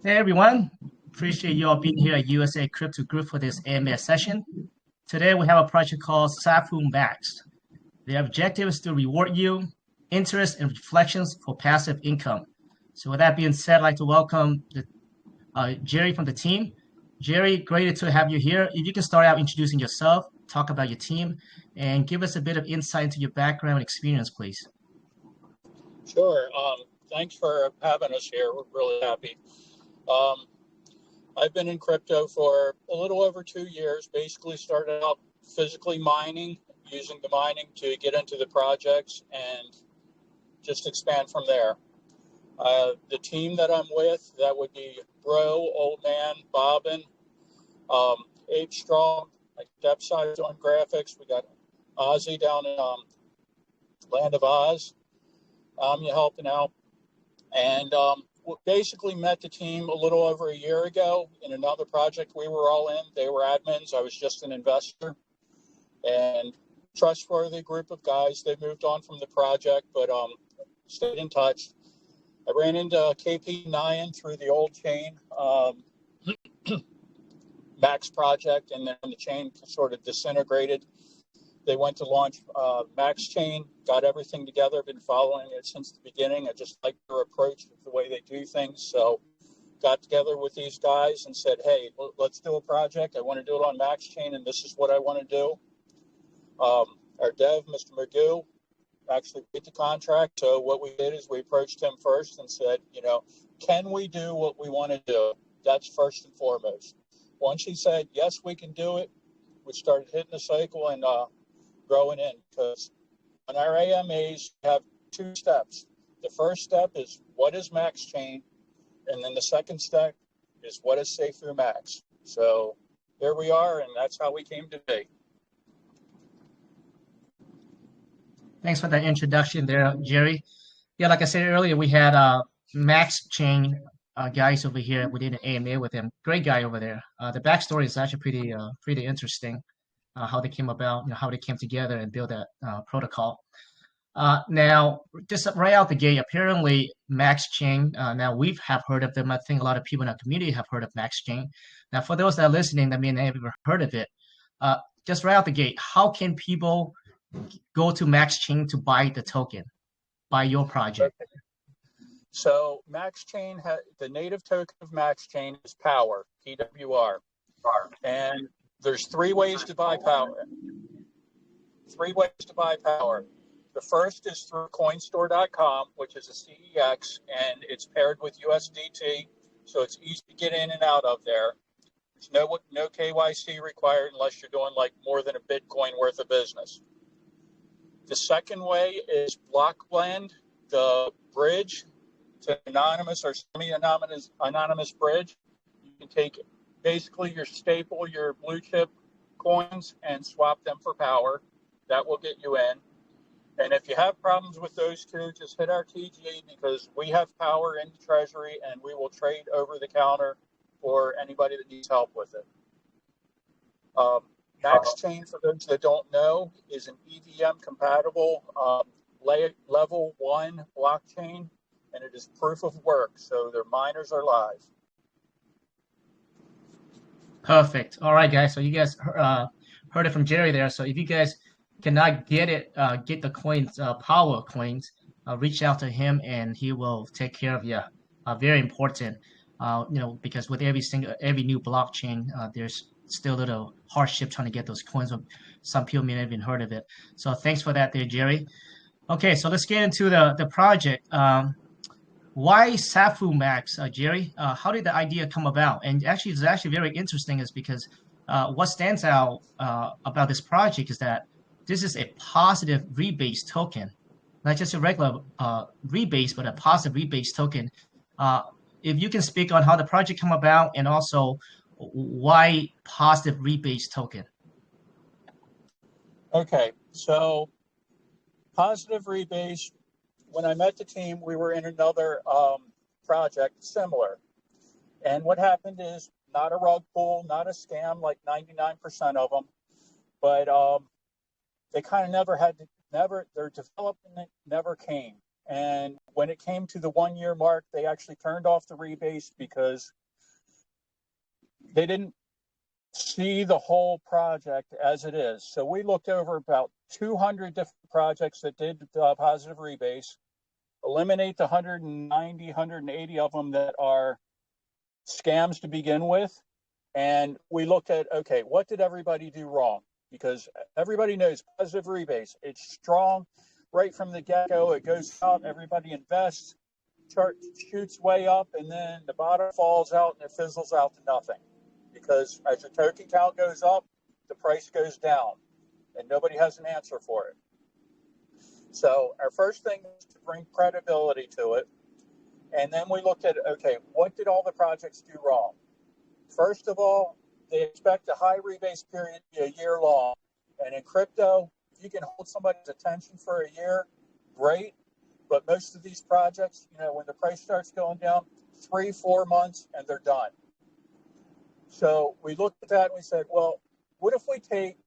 Hey everyone, appreciate you all being here at USA Crypto Group for this AMA session. Today we have a project called SafuMaxx. The objective is to reward you interest and reflections for passive income. So with that being said, I'd like to welcome Jerry from the team. Jerry, great to have you here. If you can start out introducing yourself, talk about your team, and give us a bit of insight into your background and experience, please. Sure. Thanks for having us here. We're really happy. Um, I've been in crypto for a little over 2 years. Basically started out physically mining, using the mining to get into the projects and just expand from there. The team that I'm with, that would be Bro, Old Man, Bobbin, Ape Strong, like depth size on graphics. We got Ozzy down in Land of Oz. I'm helping out. And basically met the team a little over a year ago in another project we were all in. They were admins. I was just an investor. And trustworthy group of guys. They moved on from the project, but stayed in touch. I ran into KP Nyan through the old chain Max project, and then the chain sort of disintegrated. They went to launch MaxxChain, got everything together, been following it since the beginning. I just like their approach, the way they do things. So got together with these guys and said, hey, let's do a project. I want to do it on MaxxChain, and this is what I want to do. Our dev, Mr. Magoo, actually beat the contract. So what we did is we approached him first and said, can we do what we want to do? That's first and foremost. Once he said, yes, we can do it, we started hitting the cycle and growing in, because on our AMAs, we have two steps. The first step is, what is MaxxChain? And then the second step is, what is SafuMaxx? So here we are, and that's how we came to be. Thanks for that introduction there, Jerry. Yeah, like I said earlier, we had MaxxChain guys over here. We did an AMA with him. Great guy over there. The backstory is actually pretty interesting. How they came about, how they came together and build that protocol. Now, just right out the gate, apparently MaxxChain. Now we have heard of them. I think a lot of people in our community have heard of MaxxChain. Now, for those that are listening that may not have ever heard of it, just right out the gate, how can people go to MaxxChain to buy the token, buy your project? Okay. So MaxxChain, the native token of MaxxChain is Power, PWR, and there's three ways to buy Power. The first is through coinstore.com, which is a CEX, and it's paired with USDT, so it's easy to get in and out of there. There's no KYC required unless you're doing like more than a Bitcoin worth of business. The second way is Blockblend, the bridge to anonymous or semi-anonymous bridge. You can take basically your staple, your blue chip coins, and swap them for Power. That will get you in. And if you have problems with those two, just hit our TG, because we have Power in the treasury and we will trade over the counter for anybody that needs help with it. MaxxChain, for those that don't know, is an EVM compatible level 1 blockchain, and it is proof of work. So their miners are live. Perfect. All right, guys. So you guys heard it from Jerry there. So if you guys cannot get the coins, Power coins, reach out to him and he will take care of you. Very important. Because with every new blockchain, there's still a little hardship trying to get those coins. Some people may not have even heard of it. So thanks for that there, Jerry. Okay, so let's get into the project. Why SafuMaxx, Jerry? How did the idea come about? And actually, it's actually very interesting is because what stands out about this project is that this is a positive rebase token, not just a regular rebase, but a positive rebase token. If you can speak on how the project came about and also why positive rebase token. Okay, so positive rebase. When I met the team, we were in another project similar. And what happened is, not a rug pull, not a scam like 99% of them, but they kind of their development never came. And when it came to the 1 year mark, they actually turned off the rebase because they didn't see the whole project as it is. So we looked over about 200 different projects that did positive rebase, eliminate the 190, 180 of them that are scams to begin with. And we looked at, okay, what did everybody do wrong? Because everybody knows positive rebase, it's strong right from the get-go. It goes out, everybody invests, chart shoots way up, and then the bottom falls out and it fizzles out to nothing. Because as your token count goes up, the price goes down, and nobody has an answer for it. So our first thing is to bring credibility to it. And then we looked at, okay, what did all the projects do wrong? First of all, they expect a high rebase period to be a year long. And in crypto, if you can hold somebody's attention for a year, great. But most of these projects, when the price starts going down, 3-4 months and they're done. So we looked at that and we said, well, what if we take,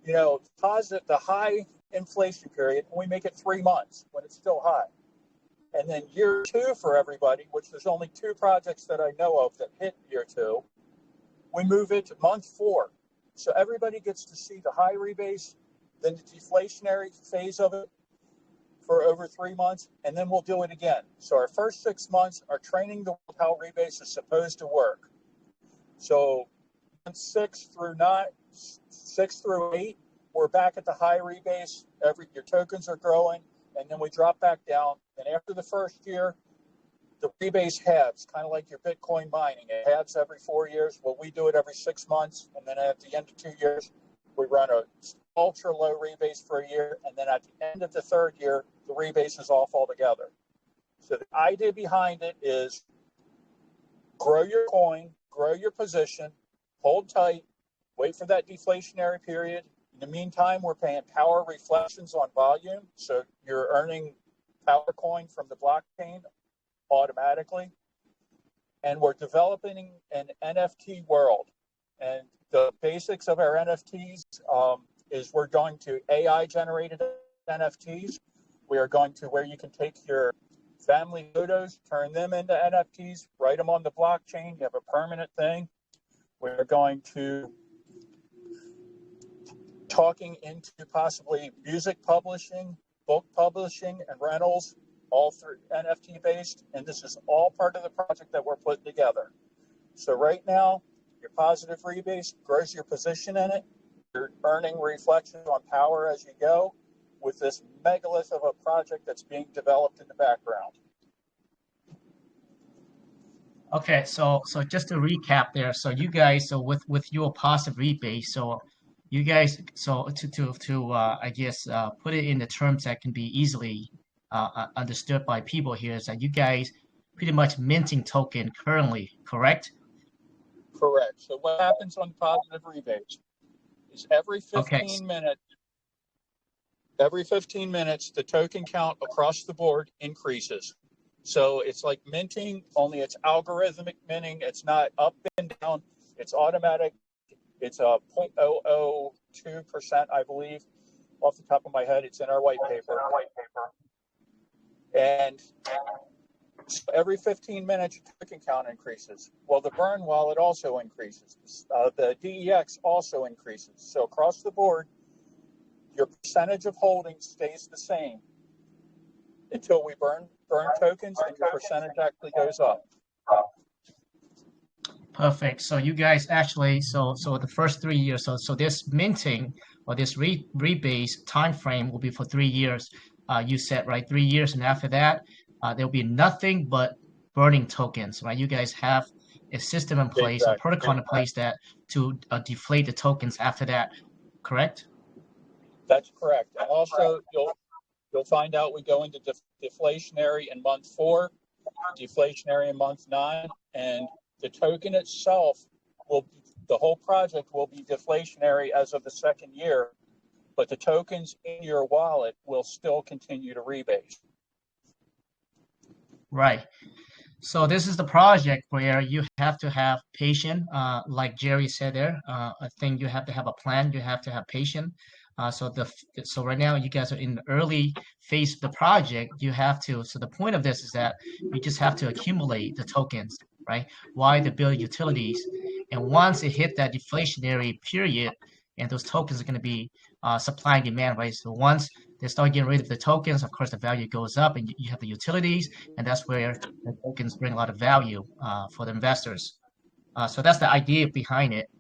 deposit the high inflation period and we make it 3 months when it's still high? And then year 2 for everybody, which there's only 2 projects that I know of that hit year 2, we move it to month 4. So everybody gets to see the high rebase, then the deflationary phase of it for over 3 months, and then we'll do it again. So our first 6 months are training the world how rebase is supposed to work. So month 6 through 8, we're back at the high rebase. Your tokens are growing, and then we drop back down. And after the first year, the rebase halves, kind of like your Bitcoin mining. It halves every 4 years. Well, we do it every 6 months, and then at the end of 2 years, we run a ultra low rebase for a year, and then at the end of the 3rd year, the rebase is off altogether. So the idea behind it is grow your coin, grow your position, hold tight, wait for that deflationary period. In the meantime, we're paying power reflections on volume, so you're earning power coin from the blockchain automatically. And we're developing an NFT world. And the basics of our NFTs is we're going to AI-generated NFTs. We are going to where you can take your family photos, turn them into NFTs, write them on the blockchain. You have a permanent thing. We're going to talking into possibly music publishing, book publishing, and rentals, all through NFT based. And this is all part of the project that we're putting together. So right now, your positive rebase grows your position in it. You're earning reflections on power as you go with this megalith of a project that's being developed in the background. Okay, so just to recap there, so you guys, so with your positive rebase, so you guys, so to I guess put it in the terms that can be easily understood by people here, is that you guys pretty much minting token currently, correct? Correct. So what happens on positive rebase is every 15 minutes, the token count across the board increases. So it's like minting, only it's algorithmic minting. It's not up and down. It's automatic. It's a 0.002%, I believe, off the top of my head. It's in our white paper. And so every 15 minutes, your token count increases. Well, the burn wallet also increases. The DEX also increases. So across the board, your percentage of holdings stays the same until we burn tokens, and your percentage actually goes up. Perfect. So you guys actually, so the first 3 years, so this minting or this rebase time frame will be for 3 years. You said, right, 3 years, and after that, there'll be nothing but burning tokens, right? You guys have a system in place, a protocol in place that to deflate the tokens after that, correct? That's correct. And also, you'll find out we go into deflationary in month 4, deflationary in month 9, and the token itself the whole project will be deflationary as of the 2nd year, but the tokens in your wallet will still continue to rebase. Right. So this is the project where you have to have patience, like Jerry said there. I think you have to have a plan. You have to have patience. So right now you guys are in the early phase of the project. You have to. So the point of this is that you just have to accumulate the tokens, right? While they build utilities, and once it hit that deflationary period, and those tokens are going to be supply and demand, right? So once they start getting rid of the tokens, of course the value goes up, and you have the utilities, and that's where the tokens bring a lot of value for the investors. So that's the idea behind it.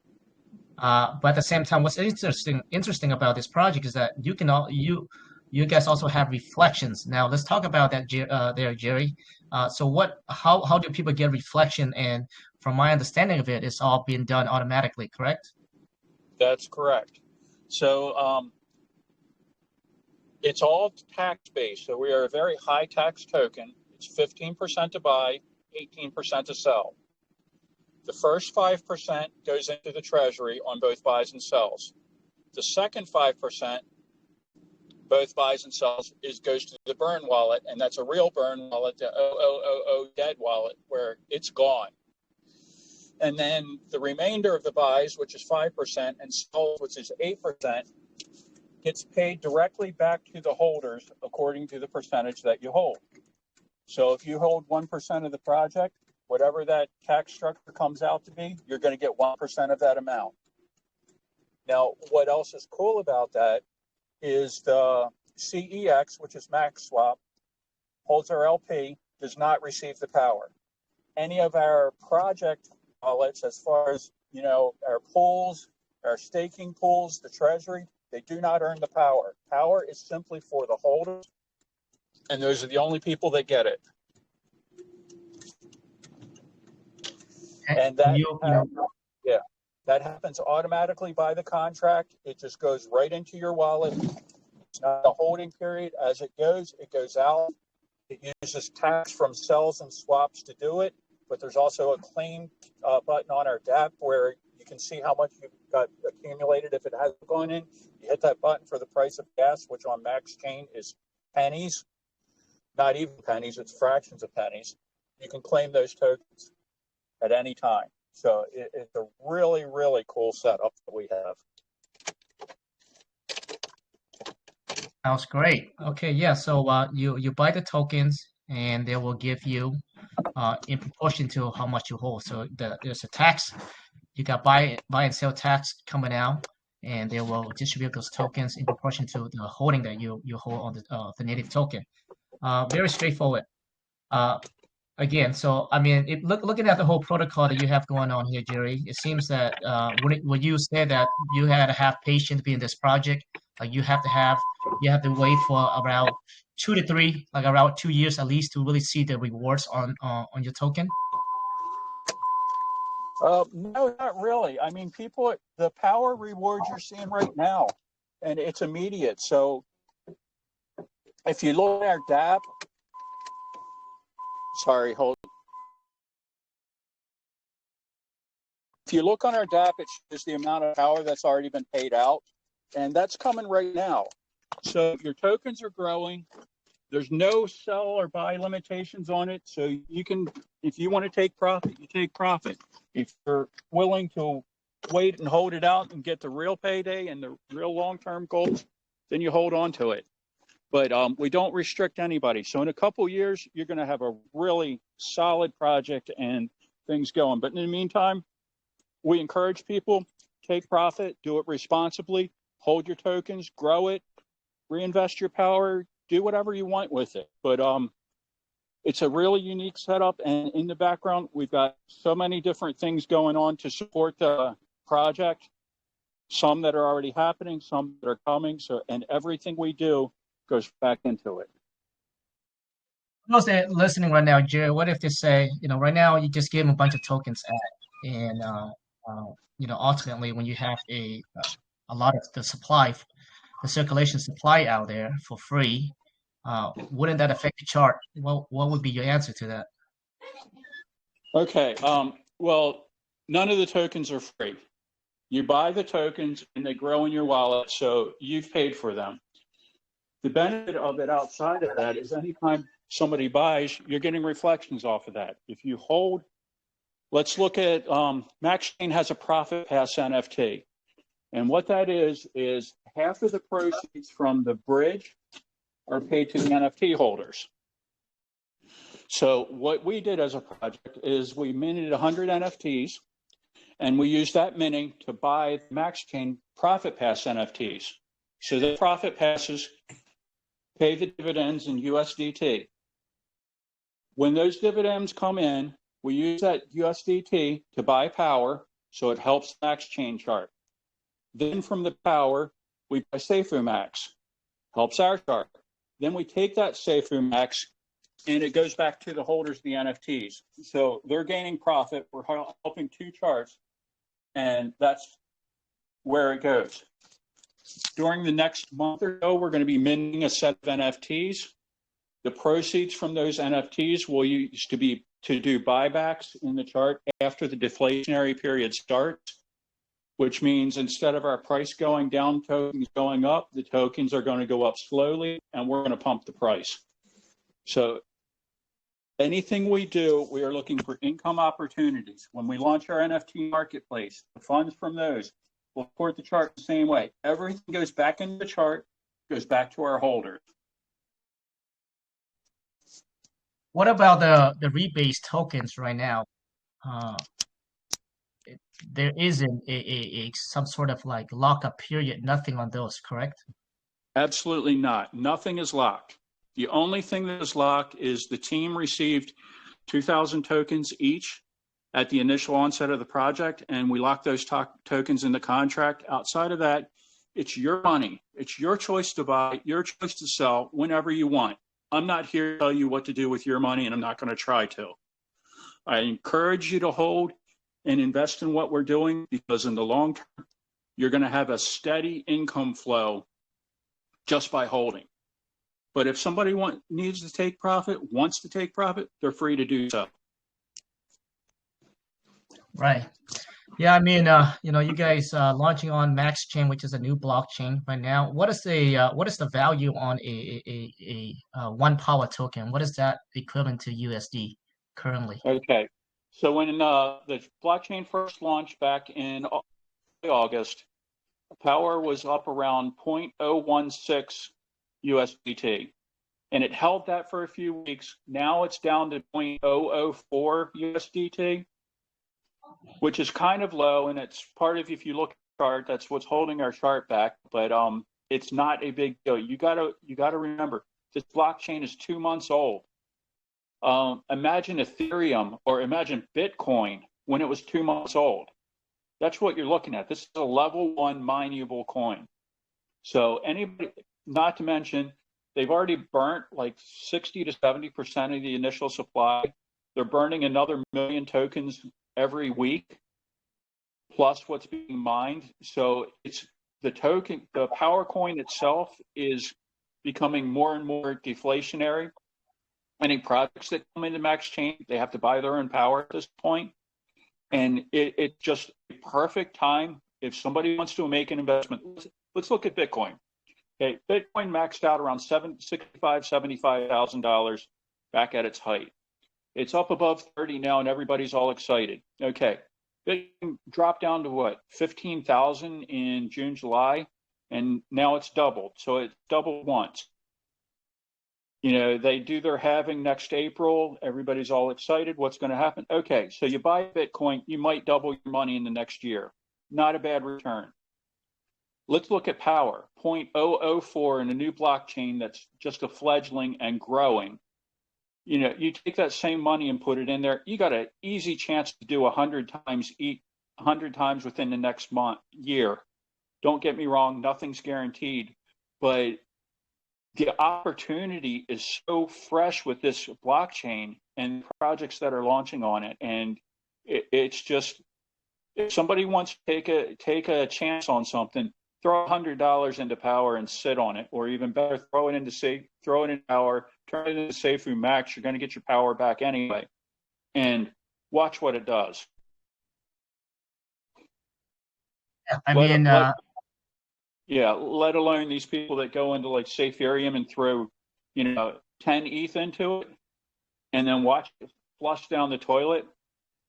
But at the same time, what's interesting about this project is that you guys also have reflections. Now let's talk about that there, Jerry. So how do people get reflection? And from my understanding of it, it's all being done automatically, correct? That's correct. So it's all tax-based. So we are a very high tax token. It's 15% to buy, 18% to sell. The first 5% goes into the treasury on both buys and sells. The second 5%, both buys and sells, goes to the burn wallet, and that's a real burn wallet, the 0000 dead wallet, where it's gone. And then the remainder of the buys, which is 5%, and sells, which is 8%, gets paid directly back to the holders according to the percentage that you hold. So if you hold 1% of the project, whatever that tax structure comes out to be, you're going to get 1% of that amount. Now, what else is cool about that is the CEX, which is Max Swap, holds our LP, does not receive the power. Any of our project wallets, as far as, our pools, our staking pools, the treasury, they do not earn the power. Power is simply for the holders, and those are the only people that get it. And that, that happens automatically by the contract. It just goes right into your wallet. It's not a holding period. As it goes out. It uses tax from sells and swaps to do it. But there's also a claim button on our DApp where you can see how much you've got accumulated if it hasn't gone in. You hit that button for the price of gas, which on MaxxChain is pennies. Not even pennies, it's fractions of pennies. You can claim those tokens at any time. So it's a really, really cool setup that we have. Sounds great. Okay, yeah. So you buy the tokens, and they will give you in proportion to how much you hold. So there's a tax. You got buy and sell tax coming out, and they will distribute those tokens in proportion to the holding that you hold on the native token. Very straightforward. Again, so I mean, looking at the whole protocol that you have going on here, Jerry, it seems that when you said that you had to have patience to be in this project, like you have to wait for around 2 to 3, like around 2 years at least, to really see the rewards on your token. No, not really. I mean, the power rewards you're seeing right now, and it's immediate. So if you look at our DApp, If you look on our DApp, it shows the amount of power that's already been paid out, and that's coming right now. So your tokens are growing. There's no sell or buy limitations on it. So you can, if you want to take profit, you take profit. If you're willing to wait and hold it out and get the real payday and the real long-term goals, then you hold on to it. But we don't restrict anybody. So in a couple of years, you're going to have a really solid project and things going. But in the meantime, we encourage people, take profit, do it responsibly, hold your tokens, grow it, reinvest your power, do whatever you want with it. But it's a really unique setup. And in the background, we've got so many different things going on to support the project, some that are already happening, some that are coming. So, and everything we do goes back into it. Those that are listening right now, Jerry, what if they say, right now you just gave them a bunch of tokens and ultimately when you have a lot of the supply, the circulation supply out there for free, wouldn't that affect the chart? What would be your answer to that? Okay. Well, none of the tokens are free. You buy the tokens and they grow in your wallet, so you've paid for them. The benefit of it outside of that is anytime somebody buys, you're getting reflections off of that. If you hold, let's look at MaxxChain has a profit pass NFT. And what that is half of the proceeds from the bridge are paid to the NFT holders. So what we did as a project is we minted 100 NFTs, and we used that minting to buy the MaxxChain Profit Pass NFTs. So the Profit Passes pay the dividends in USDT. When those dividends come in, we use that USDT to buy power, so it helps MaxxChain chart. Then from the power, we buy SafuMaxx, helps our chart. Then we take that SafuMaxx and it goes back to the holders of the NFTs. So they're gaining profit. We're helping two charts, and that's where it goes. During the next month or so, we're going to be minting a set of NFTs. The proceeds from those NFTs will use to do buybacks in the chart after the deflationary period starts, which means instead of our price going down, tokens going up, the tokens are going to go up slowly, and we're going to pump the price. So anything we do, we are looking for income opportunities. When we launch our NFT marketplace, the funds from those will support the chart the same way. Everything goes back into the chart, goes back to our holders. What about the Rebase tokens right now? There isn't some sort of like lockup period, nothing on those, correct? Absolutely not. Nothing is locked. The only thing that is locked is the team received 2,000 tokens each at the initial onset of the project, and we lock those tokens in the contract. Outside of that, it's your money. It's your choice to buy, your choice to sell whenever you want. I'm not here to tell you what to do with your money, and I'm not going to try to. I encourage you to hold and invest in what we're doing, because in the long term, you're going to have a steady income flow just by holding. But if somebody needs to take profit, wants to take profit, they're free to do so. Right. Yeah, I mean, you guys launching on MaxxChain, which is a new blockchain right now. What is the value on a 1 power token? What is that equivalent to USD currently? Okay. So when the blockchain first launched back in August, power was up around 0.016 USDT, and it held that for a few weeks. Now it's down to 0.004 USDT, which is kind of low, and it's part of, if you look at the chart, that's what's holding our chart back. But it's not a big deal. You gotta remember, this blockchain is 2 months old. Imagine Ethereum or imagine Bitcoin when it was 2 months old. That's what you're looking at. This is a level 1 mineable coin. So anybody, not to mention, they've already burnt like 60 to 70% of the initial supply. They're burning another 1 million tokens every week, plus what's being mined. So it's the power coin itself is becoming more and more deflationary. Any projects that come into MaxxChain, they have to buy their own power at this point. And it's just a perfect time if somebody wants to make an investment. Let's look at Bitcoin. Okay, Bitcoin maxed out around $75,000 back at its height. It's up above 30 now, and everybody's all excited. Okay, Bitcoin dropped down to what, 15,000 in June, July, and now it's doubled. So it's doubled once. You know, they do their halving next April. Everybody's all excited. What's going to happen? Okay, so you buy Bitcoin, you might double your money in the next year. Not a bad return. Let's look at power. 0.004 in a new blockchain that's just a fledgling and growing. You know, you take that same money and put it in there, you got an easy chance to do 100 times within the next year. Don't get me wrong, nothing's guaranteed, but the opportunity is so fresh with this blockchain and projects that are launching on it. And it's just, if somebody wants to take a chance on something, throw $100 into power and sit on it, or even better, throw it into power, turn it into SafuMaxx. You're going to get your power back anyway, and watch what it does. Let alone these people that go into like Ethereum and throw, 10 ETH into it, and then watch it flush down the toilet.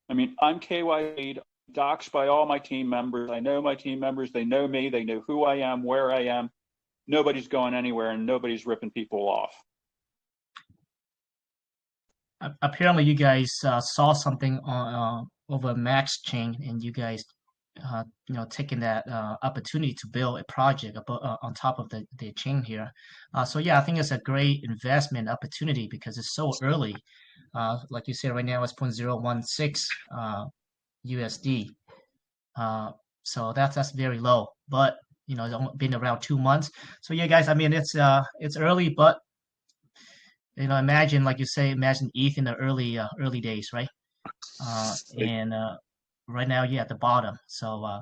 I mean, I'm KYC'd. doxxed by all my team members. I know my team members. They know me. They know who I am, where I am. Nobody's going anywhere, and nobody's ripping people off. Apparently, you guys saw something on over MaxxChain, and you guys, taking that opportunity to build a project on top of the chain here. So yeah, I think it's a great investment opportunity because it's so early. Like you said, right now it's 0.016 USD. So that's very low, but it's only been around 2 months. So yeah, guys, I mean it's early, but imagine, like you say, imagine ETH in the early days, right? And right now you're at the bottom. So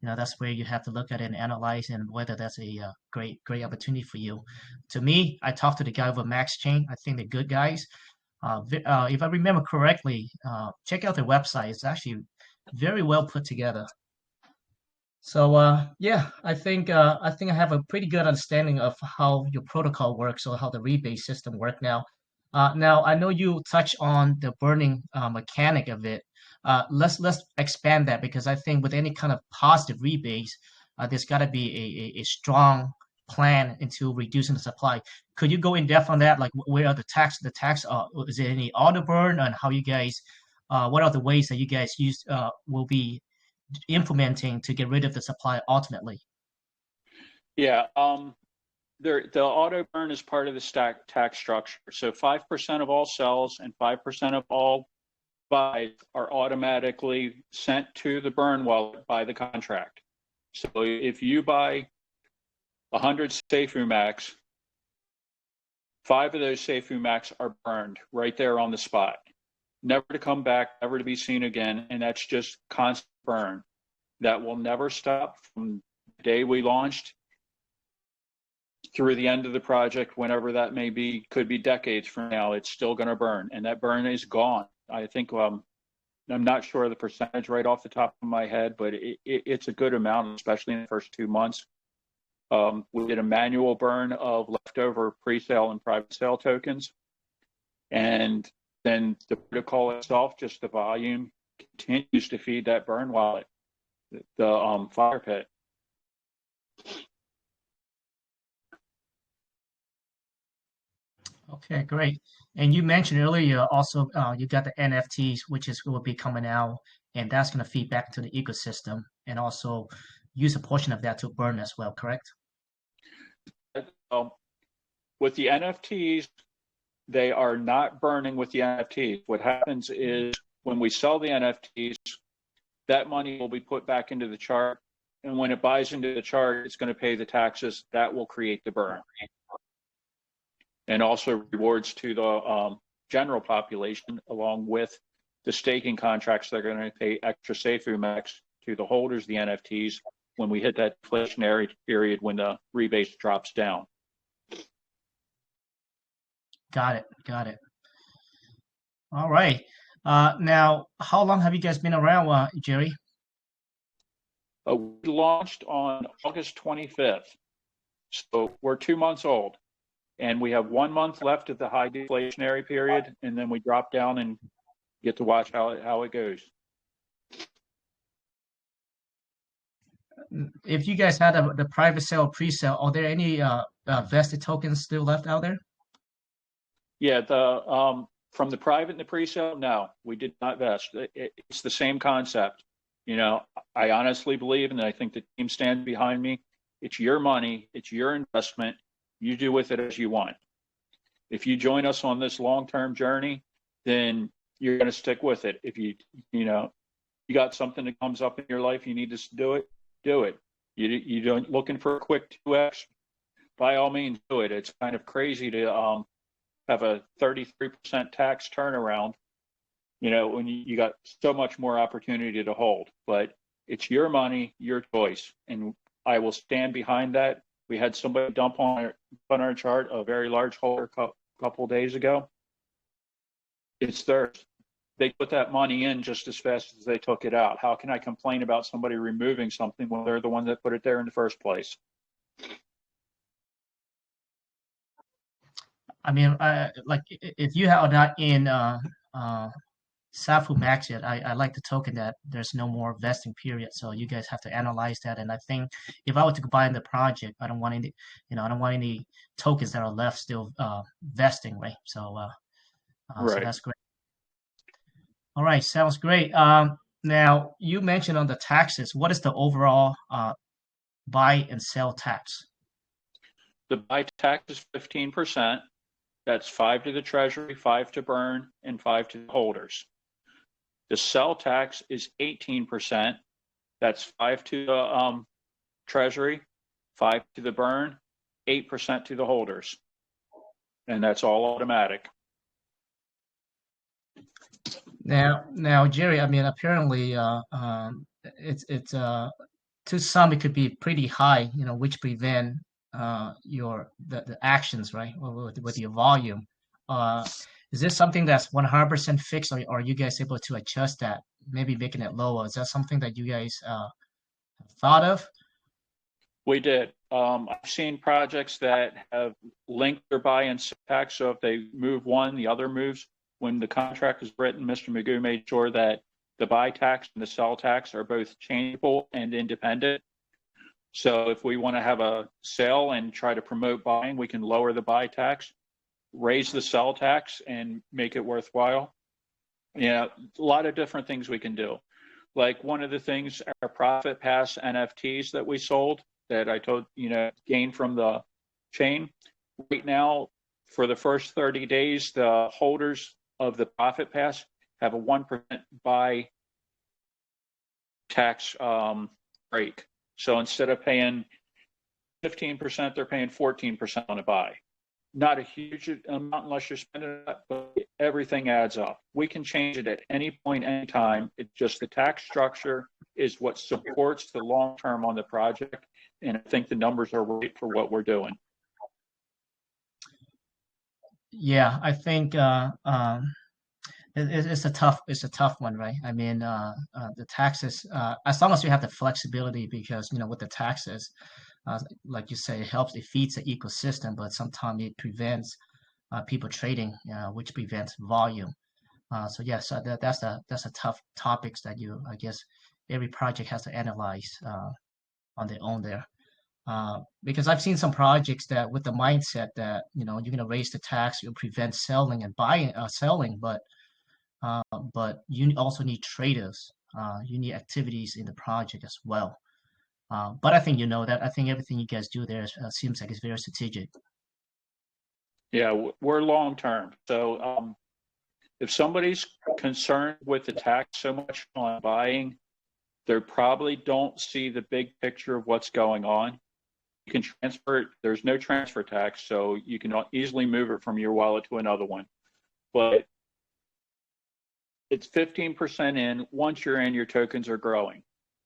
that's where you have to look at it and analyze and whether that's a great opportunity for you. To me, I talked to the guy over MaxxChain. I think they're good guys. If I remember correctly, check out their website. It's actually very well put together. So yeah, I think I have a pretty good understanding of how your protocol works or how the rebase system works now. Now I know you touch on the burning mechanic of it. Let's expand that because I think with any kind of positive rebase, there's got to be a strong plan into reducing the supply. Could you go in depth on that? Like where are the tax? Is there any auto burn and how you guys? What are the ways that you guys will be implementing to get rid of the supply ultimately? Yeah, the auto burn is part of the stack tax structure. So 5% of all sells and 5% of all buys are automatically sent to the burn wallet by the contract. So if you buy 100 SafuMaxx, 5 of those SafuMaxx are burned right there on the spot, never to come back, never to be seen again, and that's just constant burn. That will never stop from the day we launched through the end of the project, whenever that may be, could be decades from now. It's still going to burn, and that burn is gone. I think I'm not sure of the percentage right off the top of my head, but it's a good amount, especially in the first 2 months. We did a manual burn of leftover pre-sale and private sale tokens, and then the protocol itself, just the volume, continues to feed that burn wallet, the fire pit. Okay, great. And you mentioned earlier also you got the NFTs, which will be coming out, and that's going to feed back into the ecosystem and also use a portion of that to burn as well, correct? With the NFTs, they are not burning with the NFTs. What happens is when we sell the NFTs, that money will be put back into the chart. And when it buys into the chart, it's going to pay the taxes. That will create the burn. And also rewards to the general population, along with the staking contracts that are going to pay extra SafuMaxx to the holders of the NFTs when we hit that deflationary period when the rebase drops down. Got it. All right. Now, how long have you guys been around, Jerry? We launched on August 25th, so we're 2 months old, and we have 1 month left of the high deflationary period, and then we drop down and get to watch how it goes. If you guys had the private sale, pre-sale, are there any vested tokens still left out there? Yeah, from the private and the pre-sale, no, we did not vest. It's the same concept. I honestly believe, and I think the team stands behind me, it's your money, it's your investment. You do with it as you want. If you join us on this long-term journey, then you're going to stick with it. If you got something that comes up in your life, you need to do it, do it. You don't looking for a quick 2x, by all means do it. It's kind of crazy to have a 33% tax turnaround, when you got so much more opportunity to hold. But it's your money, your choice, and I will stand behind that. We had somebody dump on our chart, a very large holder, a couple of days ago. It's theirs. They put that money in just as fast as they took it out. How can I complain about somebody removing something when they're the one that put it there in the first place? I mean, like if you are not in SafuMaxx it. I like the token that there's no more vesting period. So you guys have to analyze that. And I think if I were to buy in the project, I don't want any, I don't want any tokens that are left still vesting, right? So so Right. that's great. All right, sounds great. Now you mentioned on the taxes. What is the overall buy and sell tax? The buy tax is 15%. That's 5 to the treasury, 5 to burn, and 5 to the holders. The sell tax is 18%. That's 5 to the treasury, 5 to the burn, 8% to the holders. And that's all automatic. Now, Jerry. I mean, apparently, it's to some it could be pretty high. Which prevent the actions, right, with your volume. Uh, is this something that's 100% fixed, or are you guys able to adjust that? Maybe making it lower. Is that something that you guys thought of? We did. I've seen projects that have linked their buy and sell tax. So if they move one, the other moves. When the contract was written, Mr. Magoo made sure that the buy tax and the sell tax are both changeable and independent. So if we want to have a sale and try to promote buying, we can lower the buy tax, raise the sell tax, and make it worthwhile. A lot of different things we can do. Like one of the things, our Profit Pass NFTs that we sold that I told, gained from the chain. Right now, for the first 30 days, the holders of the Profit Pass have a 1% buy tax break. So instead of paying 15%, they're paying 14% on a buy. Not a huge amount unless you're spending it, but everything adds up. We can change it at any point, any time. It's just the tax structure is what supports the long term on the project. And I think the numbers are right for what we're doing. Yeah, I think it's a tough one, right? I mean, the taxes, as long as you have the flexibility, because with the taxes, like you say, it feeds the ecosystem, but sometimes it prevents people trading, which prevents volume. So yes, that's a tough topics that I guess every project has to analyze on their own there. Because I've seen some projects that with the mindset that you're going to raise the tax, you'll prevent selling and buying, selling, but you also need traders. You need activities in the project as well. But I think that. I think everything you guys do there seems like it's very strategic. Yeah, we're long term. So if somebody's concerned with the tax so much on buying, they probably don't see the big picture of what's going on. You can transfer it. There's no transfer tax, so you can easily move it from your wallet to another one. But it's 15% in. Once you're in, your tokens are growing.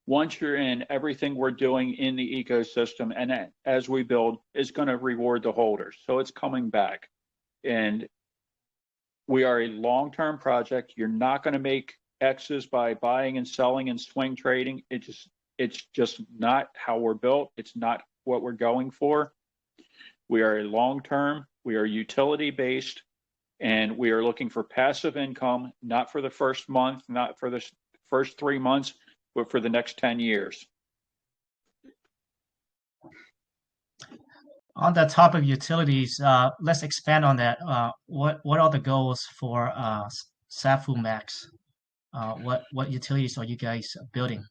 Once you're in, everything we're doing in the ecosystem and as we build is going to reward the holders. So it's coming back. And we are a long-term project. You're not going to make X's by buying and selling and swing trading. It's just not how we're built. It's not what we're going for. We are a long-term, we are utility-based, and we are looking for passive income, not for the first month, not for the first 3 months, but for the next 10 years. On that topic of utilities, let's expand on that. What are the goals for SafuMaxx? What utilities are you guys building?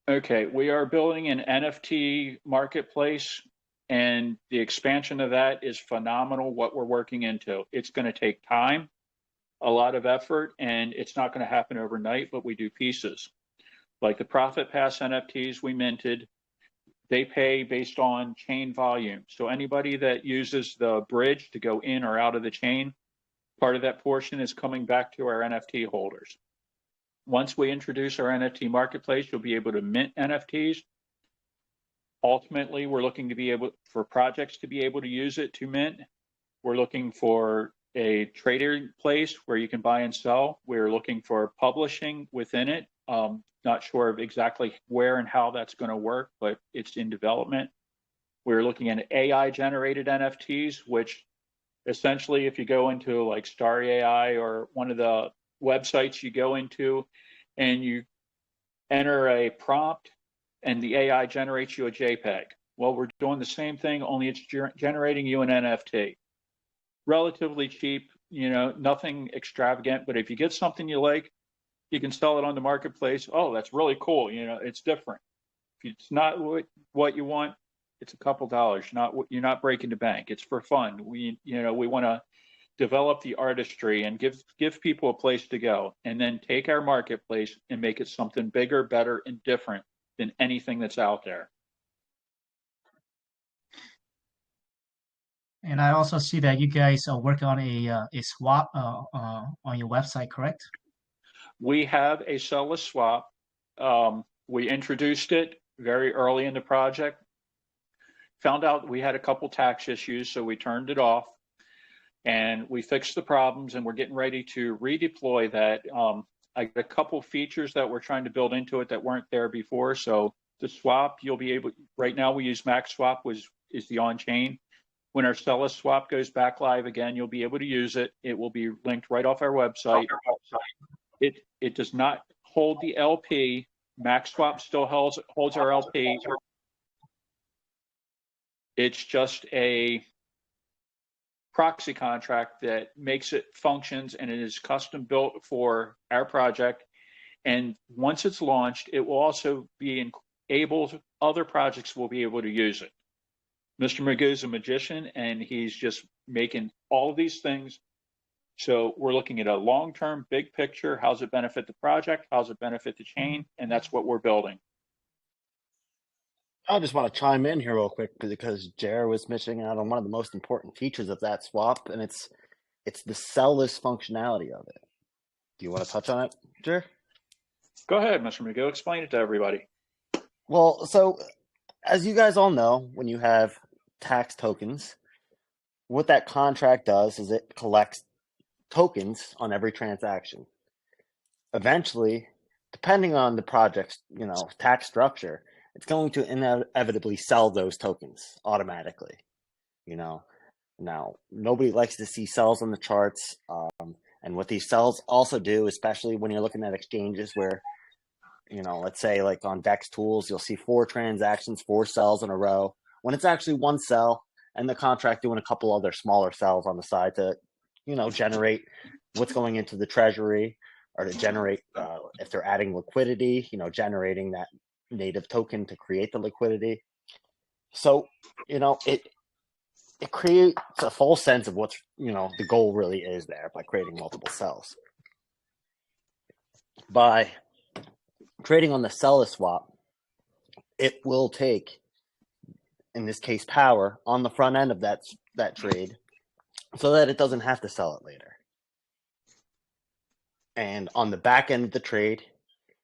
Okay, we are building an NFT marketplace, and the expansion of that is phenomenal, what we're working into. It's going to take time, a lot of effort, and it's not going to happen overnight, but we do pieces. Like the Profit Pass NFTs we minted, they pay based on chain volume. So anybody that uses the bridge to go in or out of the chain, part of that portion is coming back to our NFT holders. Once we introduce our NFT marketplace, you'll be able to mint NFTs. Ultimately, we're looking to be able for projects to be able to use it to mint. We're looking for a trading place where you can buy and sell. We're looking for publishing within it. Not sure of exactly where and how that's going to work, but it's in development. We're looking at AI generated NFTs, which essentially, if you go into like Starry AI or one of the websites you go into and you enter a prompt and the AI generates you a JPEG. Well, we're doing the same thing, only it's generating you an NFT. Relatively cheap, nothing extravagant, but if you get something you like, you can sell it on the marketplace. Oh, that's really cool. It's different. If it's not what you want, it's a couple dollars. You're not breaking the bank. It's for fun. We want to develop the artistry and give people a place to go, and then take our marketplace and make it something bigger, better, and different than anything that's out there. And I also see that you guys are working on a swap on your website, correct? We have a sellless swap. We introduced it very early in the project. Found out we had a couple tax issues, so we turned it off. And we fixed the problems, and we're getting ready to redeploy that. I got a couple features that we're trying to build into it that weren't there before. So the swap, you'll be able. Right now, we use MaxSwap, is the on-chain. When our sellless swap goes back live again, you'll be able to use it. It will be linked right off our website. It does not hold the LP. MaxSwap still holds our LP. It's just a proxy contract that makes it functions, and it is custom built for our project. And once it's launched, it will also be other projects will be able to use it. Mr. Magoo is a magician, and he's just making all of these things. So we're looking at a long-term, big picture. How's it benefit the project? How's it benefit the chain? And that's what we're building. I just want to chime in here real quick because Jared was missing out on one of the most important features of that swap, and it's the sellless functionality of it. Do you want to touch on it, Jared? Go ahead, Mr. Magoo. Explain it to everybody. Well, so as you guys all know, when you have tax tokens, what that contract does is it collects tokens on every transaction. Eventually, depending on the project's tax structure, it's going to inevitably sell those tokens automatically. Now nobody likes to see sells on the charts, and what these sells also do, especially when you're looking at exchanges where let's say like on Dex tools, you'll see 4 transactions, 4 sells in a row, when it's actually one sell and the contract doing a couple other smaller sells on the side to generate what's going into the treasury, or to generate if they're adding liquidity, generating that native token to create the liquidity. So it creates a false sense of what's the goal really is there by creating multiple cells. By trading on the sellless swap, it will take, in this case, power on the front end of that trade, so that it doesn't have to sell it later. And on the back end of the trade,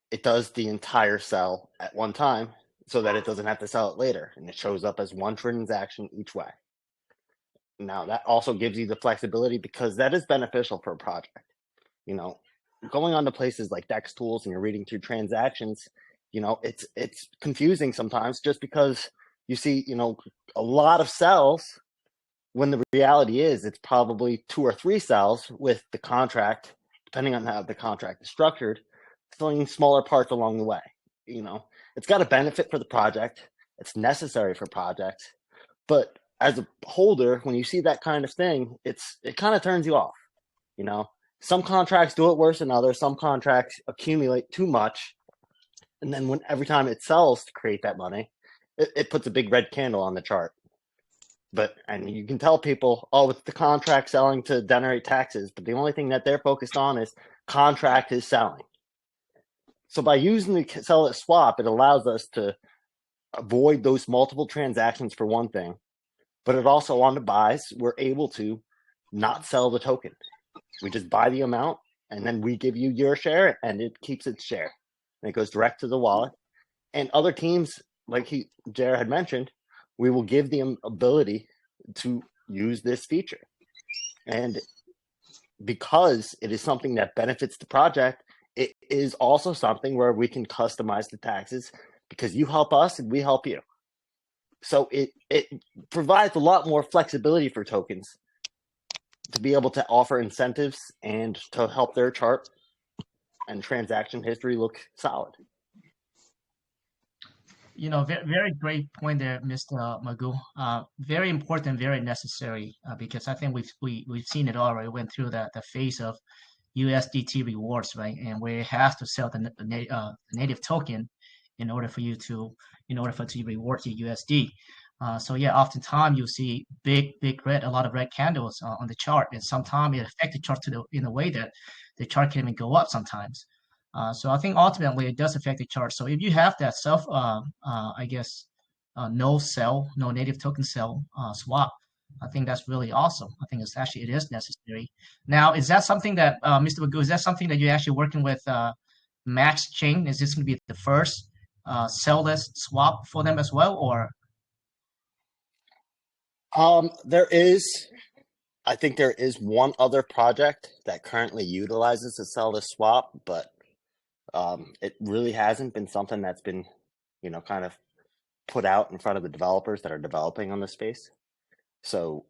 it does the entire sell at one time, so that it doesn't have to sell it later, and it shows up as one transaction each way. Now, that also gives you the flexibility, because that is beneficial for a project. Going on to places like Dex tools and you're reading through transactions, it's confusing sometimes, just because you see, a lot of sells, when the reality is it's probably 2 or 3 sells, with the contract, depending on how the contract is structured, selling smaller parts along the way. It's got a benefit for the project. It's necessary for projects. But as a holder, when you see that kind of thing, it kind of turns you off. Some contracts do it worse than others. Some contracts accumulate too much, and then every time it sells to create that money, it puts a big red candle on the chart. And you can tell people, oh, it's the contract selling to generate taxes, but the only thing that they're focused on is contract is selling. So by using the sellless swap, it allows us to avoid those multiple transactions for one thing, but it also, on the buys, we're able to not sell the token. We just buy the amount, and then we give you your share, and it keeps its share. And it goes direct to the wallet. And other teams, like Jared had mentioned, we will give them ability to use this feature. And because it is something that benefits the project, it is also something where we can customize the taxes, because you help us and we help you. So it provides a lot more flexibility for tokens to be able to offer incentives and to help their chart and transaction history look solid. Very great point there, Mr. Magoo. Very important, very necessary, because I think we've seen it already. Went through the phase of USDT rewards, right? And where you have to sell the native token in order for it to reward you USD. So yeah, oftentimes you see big red, a lot of red candles on the chart, and sometimes it affects the chart in a way that the chart can even go up sometimes. So I think ultimately it does affect the chart. So if you have that no native token sell swap, I think that's really awesome. I think it is necessary. Now, is that something that Mr. Magoo, is that something that you're actually working with MaxxChain? Is this going to be the first sell-less swap for them as well, or? I think there is one other project that currently utilizes a sell-less swap, but it really hasn't been something that's been, kind of put out in front of the developers that are developing on the space. So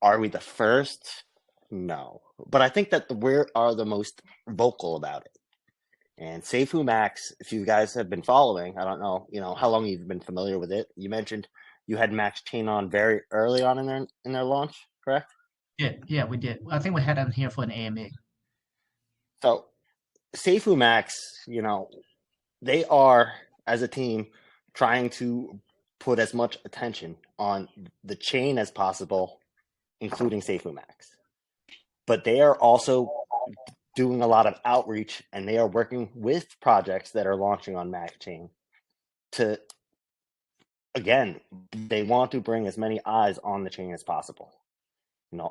are we the first? No. But I think that we are the most vocal about it. And SafuMaxx, if you guys have been following, I don't know, how long you've been familiar with it. You mentioned you had MaxxChain on very early on in their launch, correct? Yeah, we did. I think we had them here for an AMA. So SafuMaxx, they are, as a team, trying to put as much attention on the chain as possible, including SafuMaxx. But they are also doing a lot of outreach, and they are working with projects that are launching on MaxxChain to, again, they want to bring as many eyes on the chain as possible.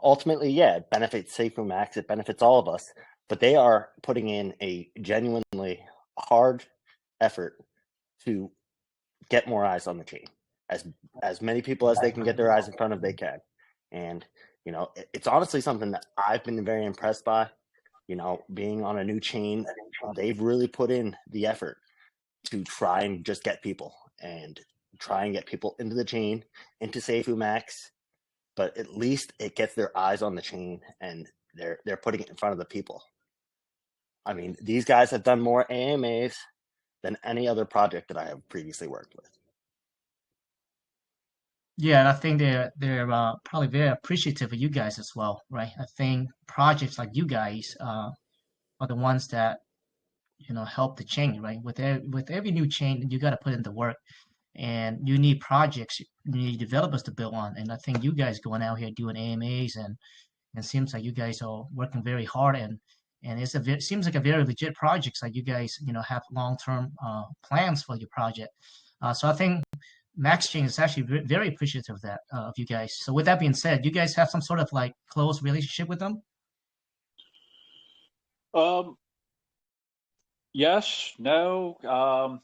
Ultimately, yeah, it benefits SafuMaxx, it benefits all of us, but they are putting in a genuinely hard effort to get more eyes on the chain, as many people as they can get their eyes in front of, they can. And it's honestly something that I've been very impressed by. Being on a new chain, they've really put in the effort to try and just get people into the chain, into SafuMaxx, but at least it gets their eyes on the chain, and they're putting it in front of the people. I mean, these guys have done more AMAs than any other project that I have previously worked with. Yeah, and I think they're probably very appreciative of you guys as well, right? I think projects like you guys are the ones that help the chain, right? With every new chain, you got to put in the work, and you need projects, you need developers to build on. And I think you guys going out here doing AMAs, and it seems like you guys are working very hard, and it seems like a very legit project. Like you guys, have long-term plans for your project. So I think MaxxChain is actually very appreciative of that of you guys. So with that being said, you guys have some sort of like close relationship with them? Yes, no.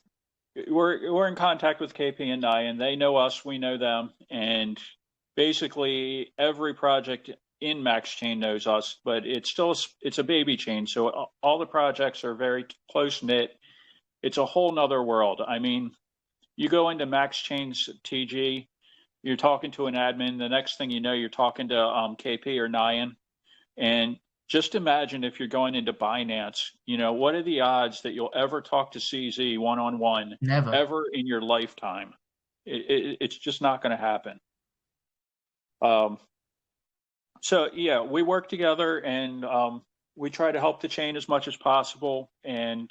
We're in contact with KP and Nyan. They know us, we know them, and basically every project in MaxxChain knows us. But it's a baby chain, so all the projects are very close knit. It's a whole nother world. I mean, you go into MaxxChain's TG, you're talking to an admin. The next thing you know, you're talking to KP or Nyan, and just imagine if you're going into Binance, what are the odds that you'll ever talk to CZ one-on-one Never. ever in your lifetime? It's just not going to happen. So yeah, we work together, and we try to help the chain as much as possible, and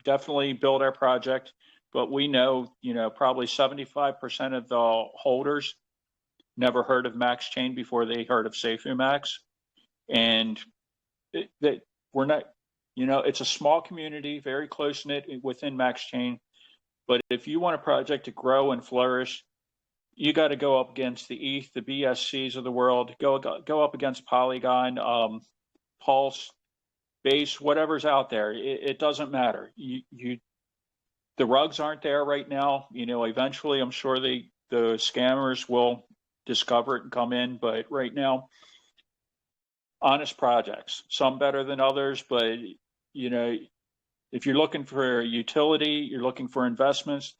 definitely build our project. But we know, probably 75% of the holders never heard of MaxxChain before they heard of SafuMaxx. And that we're not, it's a small community, very close knit within MaxxChain. But if you want a project to grow and flourish, you got to go up against the ETH, the BSCs of the world, go up against Polygon, Pulse, Base, whatever's out there. It doesn't matter. The rugs aren't there right now. Eventually, I'm sure the scammers will discover it and come in. But right now, honest projects, some better than others. But if you're looking for utility, you're looking for investments,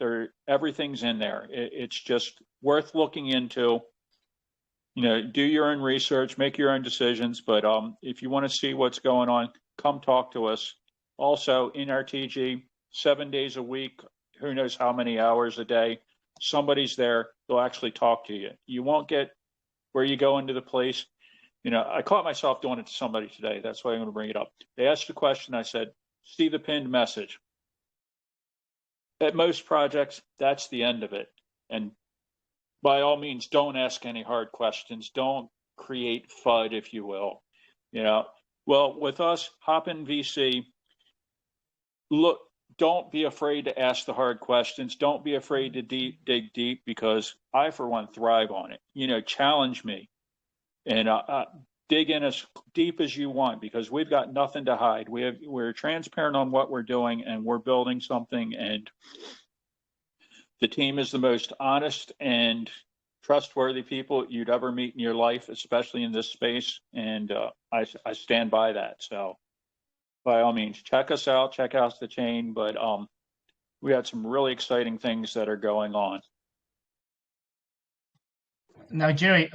everything's in there. It's just worth looking into. Do your own research, make your own decisions. But if you want to see what's going on, come talk to us. Also in RTG, 7 days a week, who knows how many hours a day, somebody's there. They'll actually talk to you. You won't get where you go into the place. You know, I caught myself doing it to somebody today. That's why I'm going to bring it up. They asked a question. I said, see the pinned message. At most projects, that's the end of it. And by all means, don't ask any hard questions. Don't create FUD, if you will. You know, well, with us, hop in VC. Look, don't be afraid to ask the hard questions. Don't be afraid to dig deep, because I, for one, thrive on it. You know, challenge me and dig in as deep as you want, because we've got nothing to hide. We're transparent on what we're doing, and we're building something. And the team is the most honest and trustworthy people you'd ever meet in your life, especially in this space. And I stand by that. So by all means, check us out, check out the chain. But we had some really exciting things that are going on. Now, Jerry,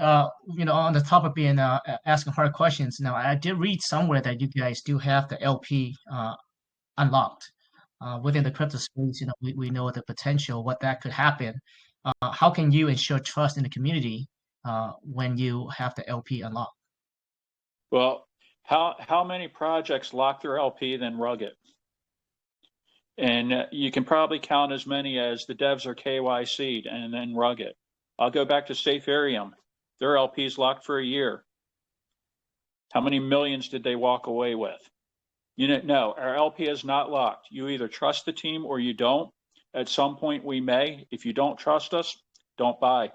you know, on the topic of being asking hard questions. Now, I did read somewhere that you guys do have the LP unlocked within the crypto space. You know, we know the potential, what that could happen. How can you ensure trust in the community when you have the LP unlocked? Well, how many projects lock their LP then rug it? And you can probably count as many as the devs are KYC'd and then rug it. I'll go back to SafuMaxx. Their LP's locked for a year. How many millions did they walk away with? You know, no, our LP is not locked. You either trust the team or you don't. At some point we may. If you don't trust us, don't buy.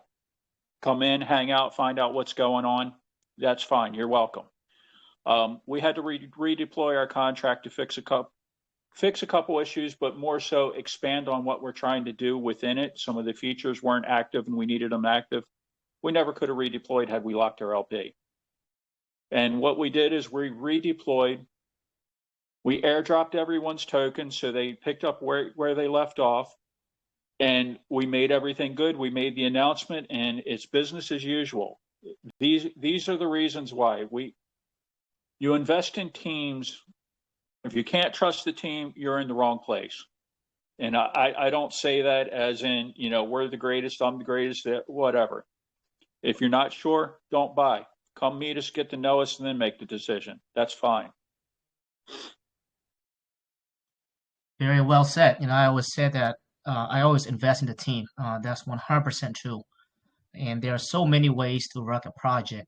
Come in, hang out, find out what's going on. That's fine. You're welcome. We had to redeploy our contract to fix a couple issues, but more so expand on what we're trying to do within it. Some of the features weren't active and we needed them active. We never could have redeployed had we locked our LP. And what we did is we redeployed. We airdropped everyone's tokens so they picked up where they left off, and we made everything good. We made the announcement, and it's business as usual. These are the reasons why you invest in teams. If you can't trust the team, you're in the wrong place. And I don't say that as in, you know, we're the greatest, I'm the greatest, whatever. If you're not sure, don't buy. Come meet us, get to know us, and then make the decision. That's fine. Very well said. You know, I always said that I always invest in the team. That's 100% true. And there are so many ways to run a project.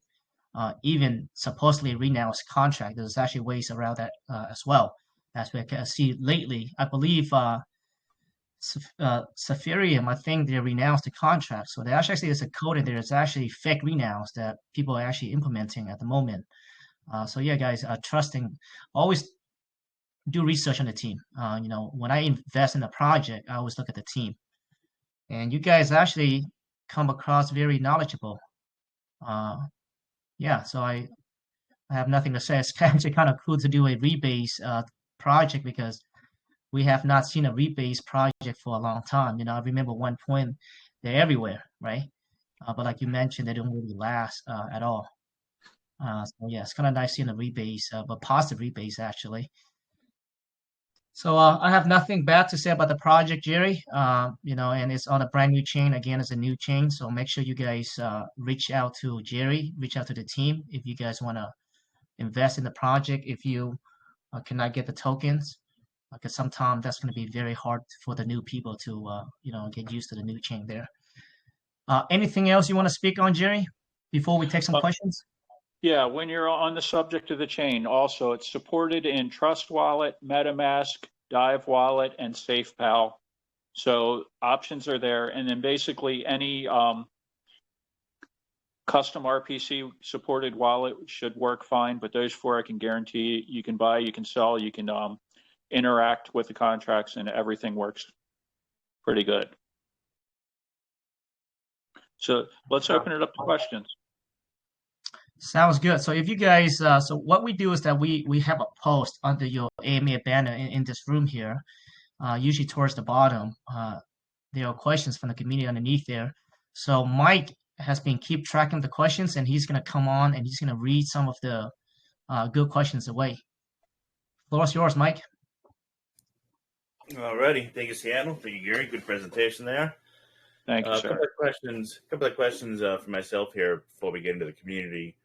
Even supposedly renounced contract, there's actually ways around that as well. As we can see lately, I believe SafuMaxx, I think they renounced the contract. So there actually is a code in there. It's actually fake renounce that people are actually implementing at the moment. So yeah, guys, trusting, always do research on the team. You know, when I invest in a project, I always look at the team. And you guys actually come across very knowledgeable. Yeah, so I have nothing to say. It's actually kind of cool to do a Rebase project, because we have not seen a Rebase project for a long time. You know, I remember one point they're everywhere, right? But like you mentioned, they don't really last at all. So yeah, it's kind of nice seeing a Rebase, but positive Rebase actually. So I have nothing bad to say about the project, Jerry. You know, and it's on a brand new chain. Again, it's a new chain. So make sure you guys reach out to Jerry, reach out to the team if you guys want to invest in the project. If you cannot get the tokens, because sometimes that's going to be very hard for the new people to, you know, get used to the new chain there. Anything else you want to speak on, Jerry, before we take some questions? Yeah, when you're on the subject of the chain, also it's supported in Trust Wallet, MetaMask, Dive Wallet, and SafePal. So options are there. And then basically any custom RPC supported wallet should work fine. But those four, I can guarantee you can buy, you can sell, you can interact with the contracts, and everything works pretty good. So let's open it up to questions. Sounds good. So if you guys, so what we do is that we have a post under your AMA banner in this room here, usually towards the bottom. There are questions from the community underneath there. So Mike has been keep tracking the questions, and he's going to come on and he's going to read some of the good questions away. Floor is yours, Mike. Alrighty, thank you, Seattle. Thank you, Gary. Good presentation there. Thank you, A sir. couple of questions for myself here before we get into the community.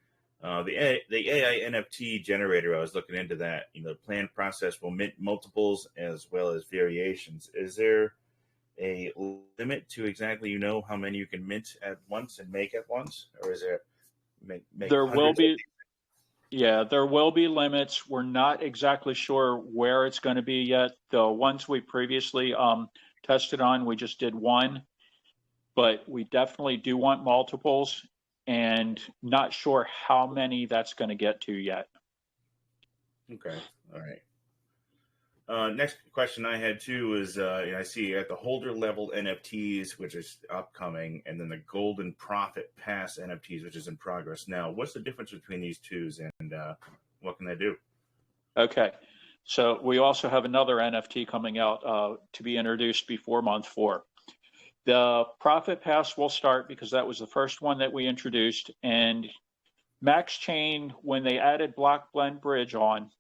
The AI NFT generator, I was looking into that. The planned process will mint multiples as well as variations. Is there a limit to exactly how many you can mint at once and make at once, or is there make There will hundreds? there will be limits. We're not exactly sure where it's going to be yet. The ones we previously tested on, we just did one, but we definitely do want multiples, and not sure how many that's going to get to yet. Okay, all right. Next question I had too is I see at the holder level NFTs, which is upcoming, and then the Golden Profit Pass NFTs, which is in progress now. What's the difference between these two, and what can they do? Okay, so we also have another NFT coming out to be introduced before month 4. The Profit Pass will start because that was the first one that we introduced, and MaxxChain, when they added Block Blend Bridge on,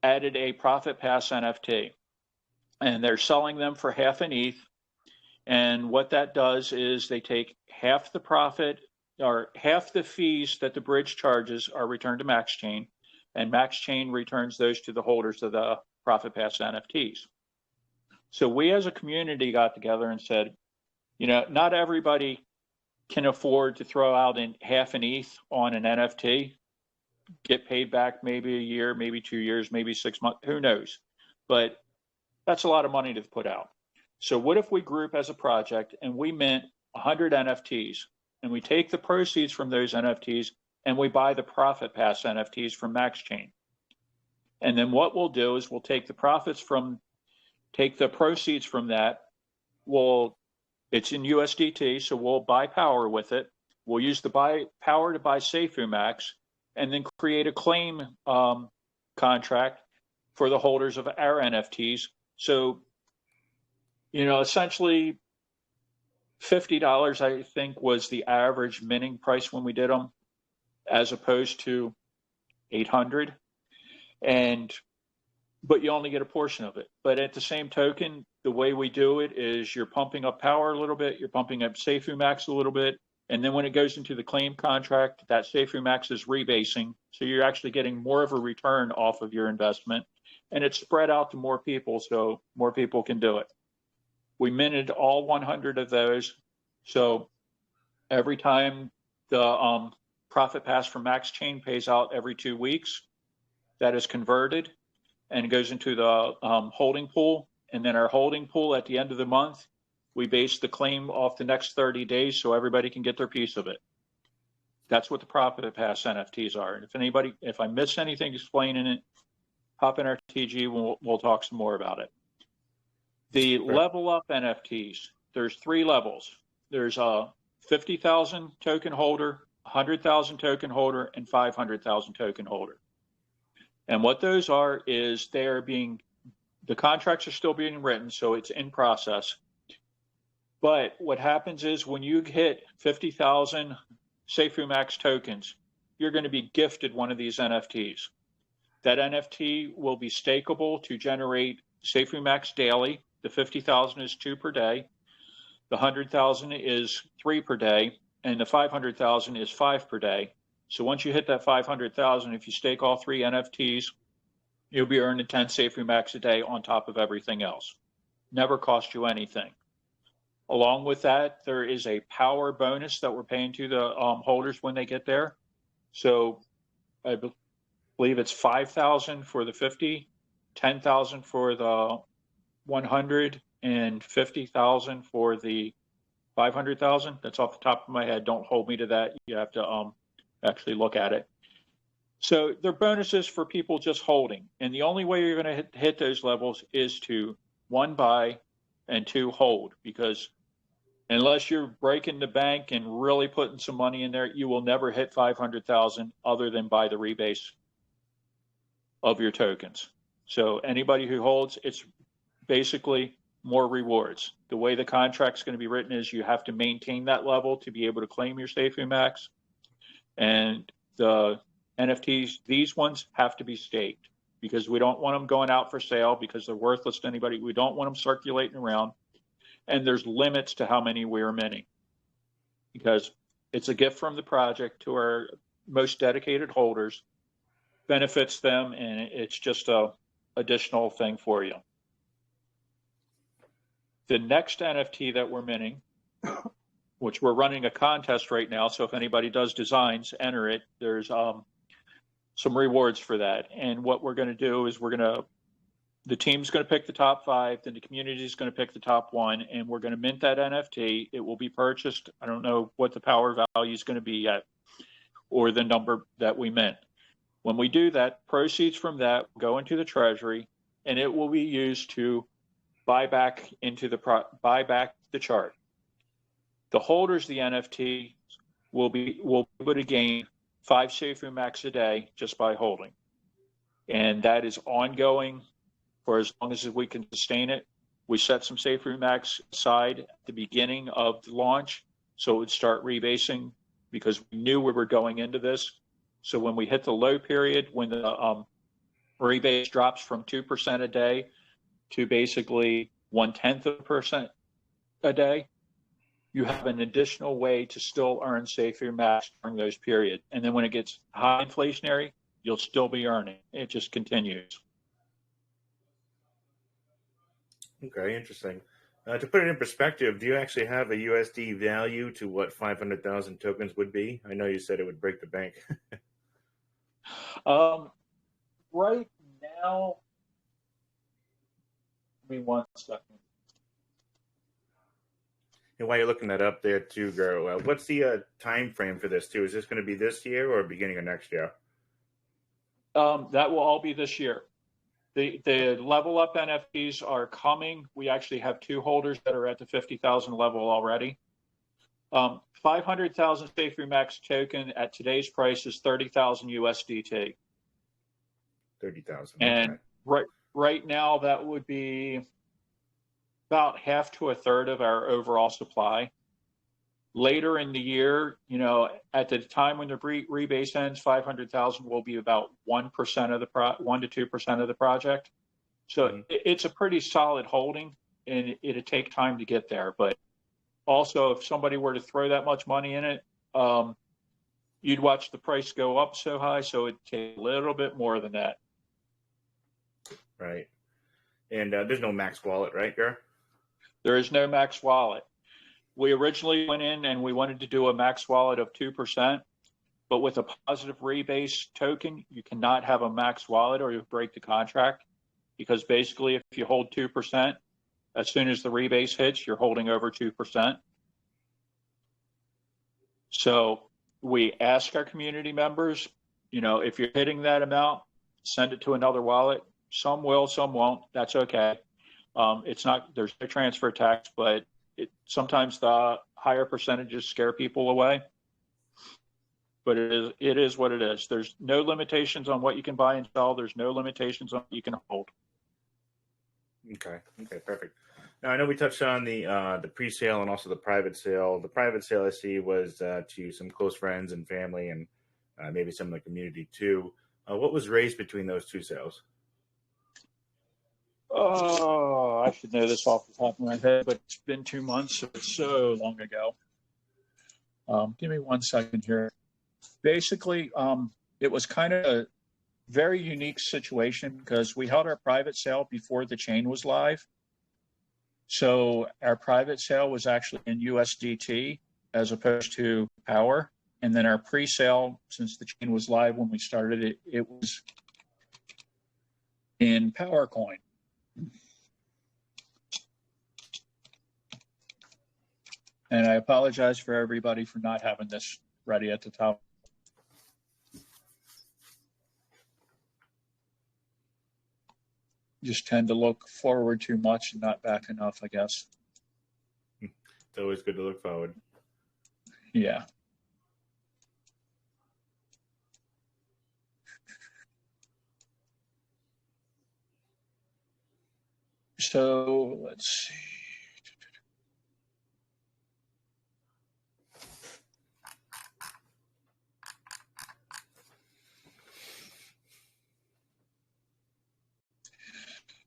added a Profit Pass NFT, and they're selling them for half an ETH. And what that does is they take half the profit, or half the fees that the bridge charges are returned to MaxxChain, and MaxxChain returns those to the holders of the Profit Pass NFTs. So we as a community got together and said, not everybody can afford to throw out in half an ETH on an NFT, get paid back maybe a year, maybe 2 years, maybe 6 months, who knows? But that's a lot of money to put out. So what if we group as a project and we mint 100 NFTs, and we take the proceeds from those NFTs and we buy the Profit Pass NFTs from MaxxChain? And then what we'll do is we'll take the proceeds from that. It's in USDT, so we'll buy power with it. We'll use the power to buy SafuMaxx, and then create a claim contract for the holders of our NFTs. So, essentially $50, I think, was the average minting price when we did them, as opposed to 800. But you only get a portion of it. But at the same token, the way we do it is you're pumping up power a little bit, you're pumping up SafuMaxx a little bit, and then when it goes into the claim contract, that SafuMaxx is rebasing. So you're actually getting more of a return off of your investment, and it's spread out to more people, so more people can do it. We minted all 100 of those. So every time the Profit Pass from MaxxChain pays out every 2 weeks, that is converted and goes into the holding pool. And then our holding pool at the end of the month, we base the claim off the next 30 days so everybody can get their piece of it. That's what the Profit Pass NFTs are. And if I missed anything explaining it, hop in our TG, we'll talk some more about it. The level up NFTs, there's 3 levels. There's a 50,000 token holder, 100,000 token holder, and 500,000 token holder. And what those are is the contracts are still being written, so it's in process. But what happens is when you hit 50,000 SafuMaxx tokens, you're going to be gifted one of these NFTs. That NFT will be stakeable to generate SafuMaxx daily. The 50,000 is 2 per day. The 100,000 is 3 per day. And the 500,000 is 5 per day. So once you hit that 500,000, if you stake all 3 NFTs, you'll be earning 10 SafuMaxx a day on top of everything else. Never cost you anything. Along with that, there is a power bonus that we're paying to the holders when they get there. So I believe it's 5,000 for the 50, 10,000 for the 100, and 50,000 for the 500,000. That's off the top of my head. Don't hold me to that. You have to actually look at it. So they're bonuses for people just holding. And the only way you're going to hit those levels is to 1, buy, and 2, hold, because unless you're breaking the bank and really putting some money in there, you will never hit 500,000 other than by the rebase of your tokens. So anybody who holds, it's basically more rewards. The way the contract's going to be written is you have to maintain that level to be able to claim your SafuMaxx. And the NFTs, these ones have to be staked. because we don't want them going out for sale because they're worthless to anybody. We don't want them circulating around. And there's limits to how many we're minting because it's a gift from the project to our most dedicated holders, benefits them, and it's just a additional thing for you. The next NFT that we're minting, which we're running a contest right now, so if anybody does designs, enter it. There's some rewards for that. And what we're going to do is the team's going to pick the top 5, then the community is going to pick the top 1, and we're going to mint that NFT. It will be purchased. I don't know what the power value is going to be yet, or the number that we mint. When we do that, proceeds from that go into the treasury, and it will be used to buy back the chart. The holders of the NFT will be able to gain 5 SafuMaxx a day just by holding, and that is ongoing for as long as we can sustain it. We set some SafuMaxx aside at the beginning of the launch, so it would start rebasing because we knew we were going into this. So when we hit the low period, when the rebase drops from 2% a day to basically 0.1% a day, you have an additional way to still earn SafuMaxx during those periods. And then when it gets high inflationary, you'll still be earning. It just continues. Okay, interesting. To put it in perspective, do you actually have a USD value to what 500,000 tokens would be? I know you said it would break the bank. Right now, give me 1 second. And while you're looking that up there too, Garo, what's the time frame for this too? Is this going to be this year or beginning of next year? That will all be this year. The level up NFTs are coming. We actually have 2 holders that are at the 50,000 level already. 500,000 SafuMaxx token at today's price is 30,000 USDT. 30,000. And okay. right now that would be about half to a third of our overall supply. Later in the year, at the time when the rebase ends, 500,000 will be about 1% of the 1 to 2% of the project. So it's a pretty solid holding, and it'd take time to get there. But also, if somebody were to throw that much money in it, you'd watch the price go up so high, so it'd take a little bit more than that. Right. And there's no Max wallet, right, Gar? There is no Max wallet. We originally went in and we wanted to do a Max wallet of 2%, but with a positive rebase token, you cannot have a Max wallet or you break the contract, because basically if you hold 2%, as soon as the rebase hits, you're holding over 2%. So we ask our community members, if you're hitting that amount, send it to another wallet. Some will, some won't. That's okay. There's no transfer tax, but sometimes the higher percentages scare people away. But it is what it is. There's no limitations on what you can buy and sell. There's no limitations on what you can hold. Okay, perfect. Now I know we touched on the pre-sale and also the private sale. The private sale I see was to some close friends and family and maybe some of the community too. What was raised between those 2 sales? Oh, I should know this off the top of my head, but it's been 2 months, so it's so long ago. Give me 1 second here. Basically, it was kind of a very unique situation because we held our private sale before the chain was live. So our private sale was actually in USDT as opposed to Power. And then our pre-sale, since the chain was live when we started it, it was in Power Coin. And I apologize for everybody for not having this ready at the top. Just tend to look forward too much and not back enough, I guess. It's always good to look forward. Yeah. So let's see.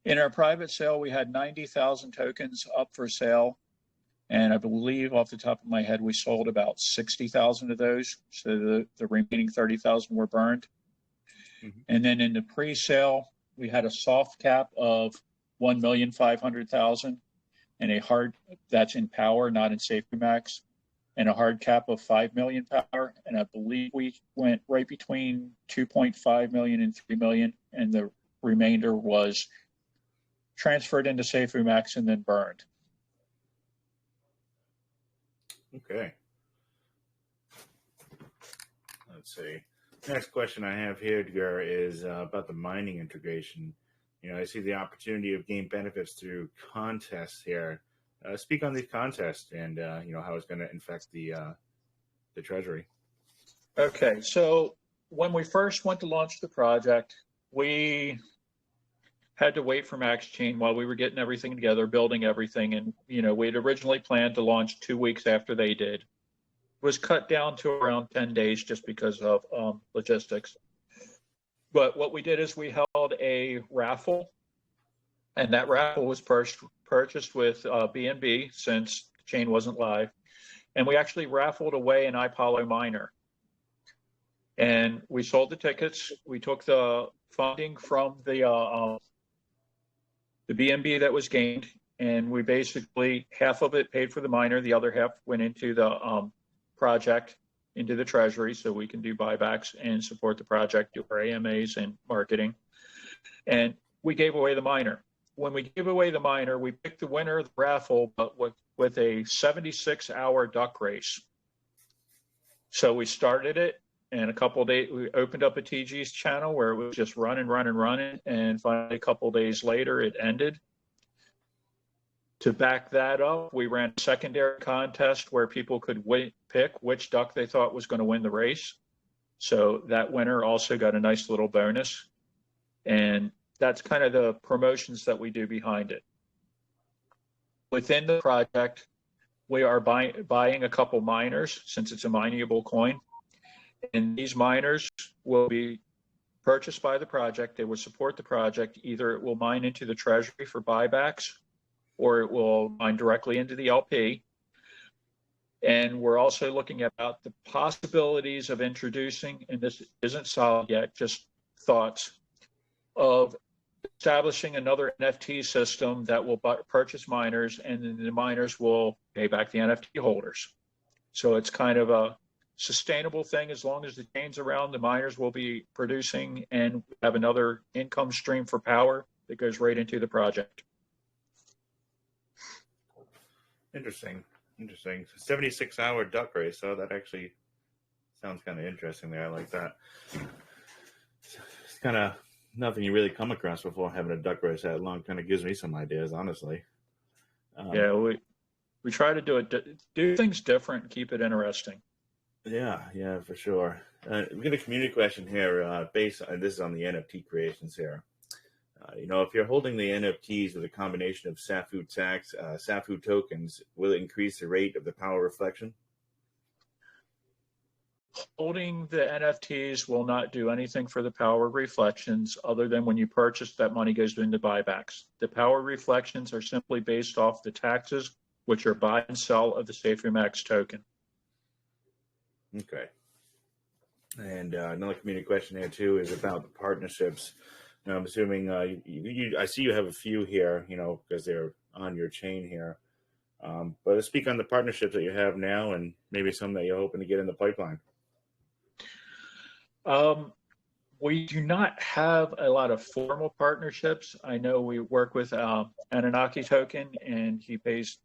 In our private sale, we had 90,000 tokens up for sale. And I believe off the top of my head, we sold about 60,000 of those. So the remaining 30,000 were burned. Mm-hmm. And then in the pre-sale, we had a soft cap of 1,500,000 and a hard, that's in power, not in SafuMaxx, and a hard cap of 5 million power. And I believe we went right between 2.5 million and 3 million. And the remainder was transferred into SafuMaxx and then burned. Okay. Let's see. Next question I have here, Edgar, is about the mining integration. You know, I see the opportunity of gain benefits through contests here. Speak on these contests and you know, how it's going to infect the treasury. Okay, so when we first went to launch the project, we had to wait for MaxxChain while we were getting everything together, building everything. And, you know, we had originally planned to launch 2 weeks after they did. It was cut down to around 10 days just because of logistics. But what we did is we held a raffle, and that raffle was purchased with BNB since the chain wasn't live. And we actually raffled away an iPollo miner. And we sold the tickets. We took the funding from the BNB that was gained, and we basically, half of it paid for the miner, the other half went into the project, into the treasury, so we can do buybacks and support the project, do our AMAs and marketing. And we gave away the miner. When we gave away the miner, we picked the winner of the raffle, but with a 76-hour duck race. So we started it, and a couple of days, we opened up a TG's channel where it was just running, and finally a couple of days later, it ended. To back that up, we ran a secondary contest where people could pick which duck they thought was going to win the race. So that winner also got a nice little bonus. And that's kind of the promotions that we do behind it. Within the project, we are buying a couple miners since it's a mineable coin. And these miners will be purchased by the project. They will support the project. Either it will mine into the treasury for buybacks, or it will mine directly into the LP. And we're also looking at the possibilities of introducing, and this isn't solid yet, just thoughts, of establishing another NFT system that will purchase miners, and then the miners will pay back the NFT holders. So it's kind of a sustainable thing. As long as the chain's around, the miners will be producing and have another income stream for power that goes right into the project. Interesting. 76-hour duck race. So that actually sounds kind of interesting there. I like that. It's kind of nothing you really come across before, having a duck race that long. Kind of gives me some ideas, honestly. Yeah, we try to do things different, keep it interesting. Yeah, for sure. We get a community question here based on, this is on the NFT creations here. You know, if you're holding the NFTs with a combination of SafuMaxx, Safu tokens, will it increase the rate of the power reflection? Holding the NFTs will not do anything for the power reflections other than when you purchase, that money goes into buybacks. The power reflections are simply based off the taxes, which are buy and sell of the SafuMaxx token. Okay. And another community question here too is about the partnerships. Now, I'm assuming I see you have a few here, you know, because they're on your chain here. But let's speak on the partnerships that you have now, and maybe some that you're hoping to get in the pipeline. We do not have a lot of formal partnerships. I know we work with Anunnaki token, and he pays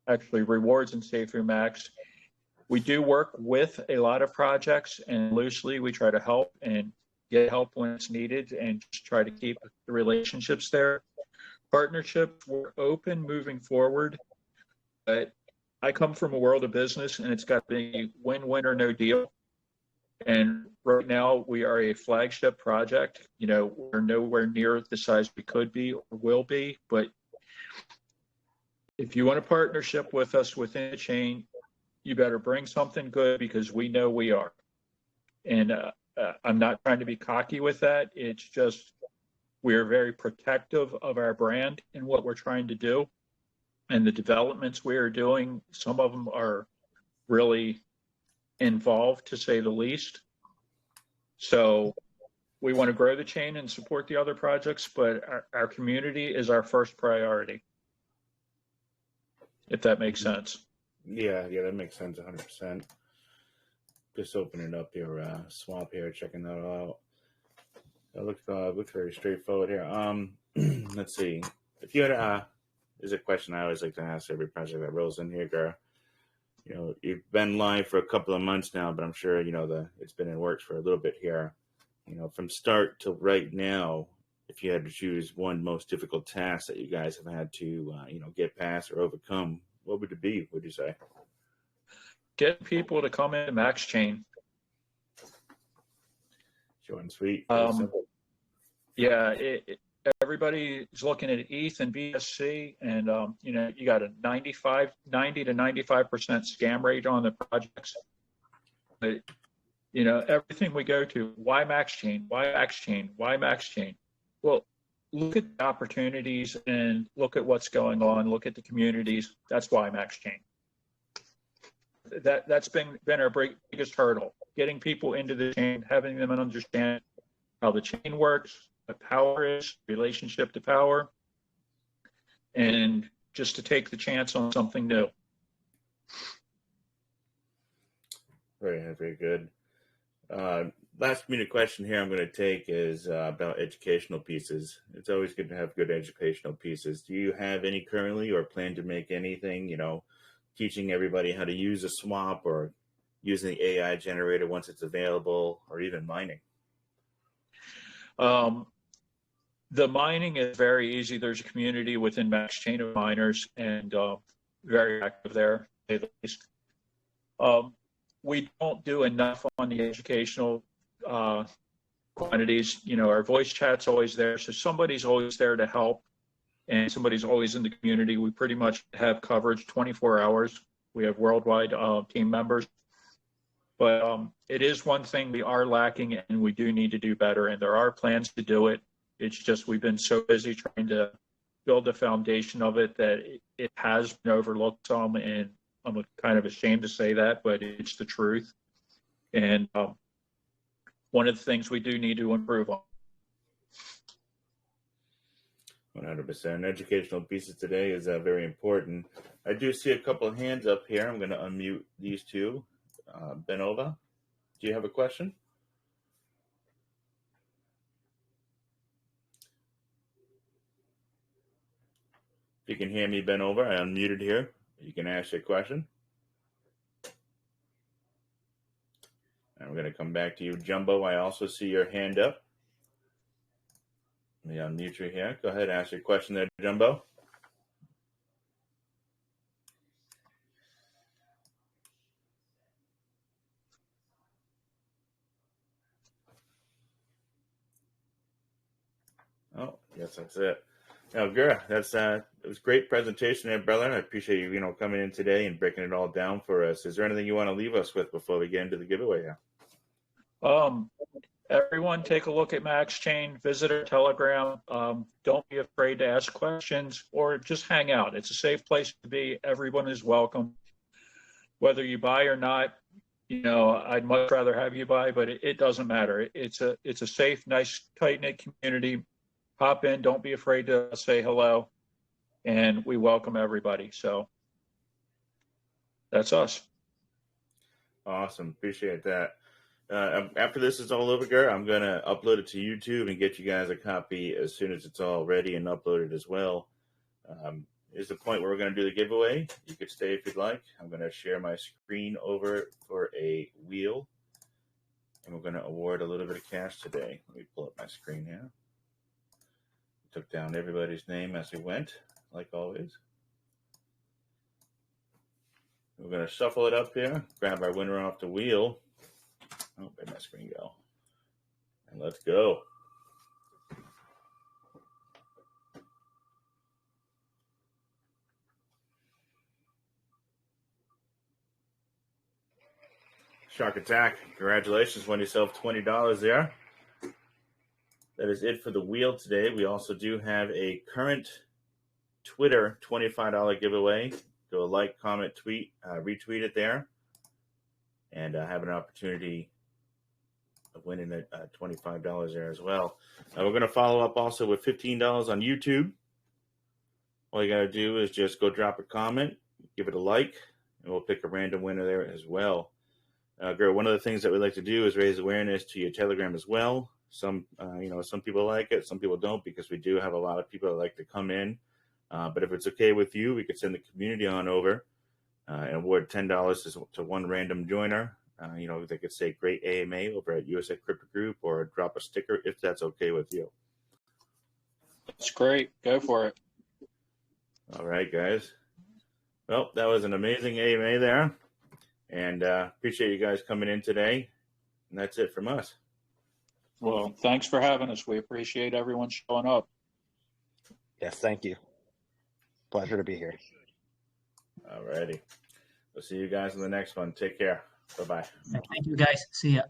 actually rewards in SafuMaxx. We do work with a lot of projects, and loosely we try to help and get help when it's needed and just try to keep the relationships there. Partnerships, we're open moving forward, but I come from a world of business, and it's got to be win-win or no deal. And right now we are a flagship project. You know, we're nowhere near the size we could be or will be, but if you want a partnership with us within the chain, you better bring something good, because we know we are. And I'm not trying to be cocky with that. It's just, We are very protective of our brand and what we're trying to do. And the developments we are doing, some of them are really involved, to say the least. So we want to grow the chain and support the other projects, but our community is our first priority, if that makes sense. Yeah, that makes sense 100%. Just opening up your swap here, checking that out. That looks very straightforward here. Let's see. If you had there's a question I always like to ask every project that rolls in here, Gar. You've been live for a couple of months now, but I'm sure it's been in works for a little bit here. From start to right now, if you had to choose one most difficult task that you guys have had to get past or overcome, what would it be? Would you say? Get people to come into MaxxChain. Short and sweet. Simple. Yeah, everybody is looking at ETH and BSC, and you got a 90 to 95% scam rate on the projects. But everything we go to, why MaxxChain? Why MaxxChain? Why MaxxChain? Well, look at the opportunities and look at what's going on. Look at the communities. That's why MaxxChain. That's been our biggest hurdle, getting people into the chain, having them understand how the chain works, what power is, relationship to power, and just to take the chance on something new. Very good. Last minute question here I'm going to take is about educational pieces. It's always good to have good educational pieces. Do you have any currently, or plan to make anything, teaching everybody how to use a swap, or using the AI generator once it's available, or even mining? The mining is very easy. There's a community within MaxxChain of miners, and very active there, to say the least. We don't do enough on the educational quantities. Our voice chat's always there, so somebody's always there to help, and somebody's always in the community. We pretty much have coverage 24 hours. We have worldwide team members. But it is one thing we are lacking, and we do need to do better, and there are plans to do it. It's just we've been so busy trying to build a foundation of it that it has been overlooked some, and I'm kind of ashamed to say that, but it's the truth. And one of the things we do need to improve on. 100%. Educational pieces today is very important. I do see a couple of hands up here. I'm going to unmute these two. Benova, do you have a question? If you can hear me, Benova, I unmuted here. You can ask your question. I'm going to come back to you, Jumbo. I also see your hand up. Let me unmute you here. Go ahead, ask your question there, Jumbo. Oh, yes, that's it. Now, Gura, it was a great presentation there, brother. I appreciate you, coming in today and breaking it all down for us. Is there anything you want to leave us with before we get into the giveaway here? Everyone take a look at MaxxChain, visit our Telegram. Don't be afraid to ask questions or just hang out. It's a safe place to be. Everyone is welcome. Whether you buy or not, I'd much rather have you buy, but it doesn't matter. It's a safe, nice, tight-knit community. Hop in. Don't be afraid to say hello, and we welcome everybody. So that's us. Awesome. Appreciate that. After this is all over, Gar, I'm going to upload it to YouTube and get you guys a copy as soon as it's all ready and uploaded as well. Is the point where we're going to do the giveaway. You could stay if you'd like. I'm going to share my screen over for a wheel, and we're going to award a little bit of cash today. Let me pull up my screen here. Took down everybody's name as we went, like always. We're going to shuffle it up here, grab our winner off the wheel. Oh, where'd my screen go? And let's go. Shark Attack, congratulations, won yourself $20 there. that is it for the wheel today. We also do have a current Twitter $25 giveaway. Go like, comment, tweet, retweet it there, and have an opportunity of winning $25 there as well. We're going to follow up also with $15 on YouTube. All you got to do is just go drop a comment, give it a like, and we'll pick a random winner there as well. One of the things that we like to do is raise awareness to your Telegram as well. Some people like it, some people don't, because we do have a lot of people that like to come in. But if it's okay with you, we could send the community on over and award $10 to one random joiner. They could say "Great AMA" over at USA Crypto Group, or drop a sticker if that's okay with you. That's great. Go for it. All right, guys. Well, that was an amazing AMA there, and appreciate you guys coming in today. And that's it from us. Well, thanks for having us. We appreciate everyone showing up. Yes, thank you. Pleasure to be here. All righty. We'll see you guys in the next one. Take care. Bye-bye. Thank you, guys. See ya.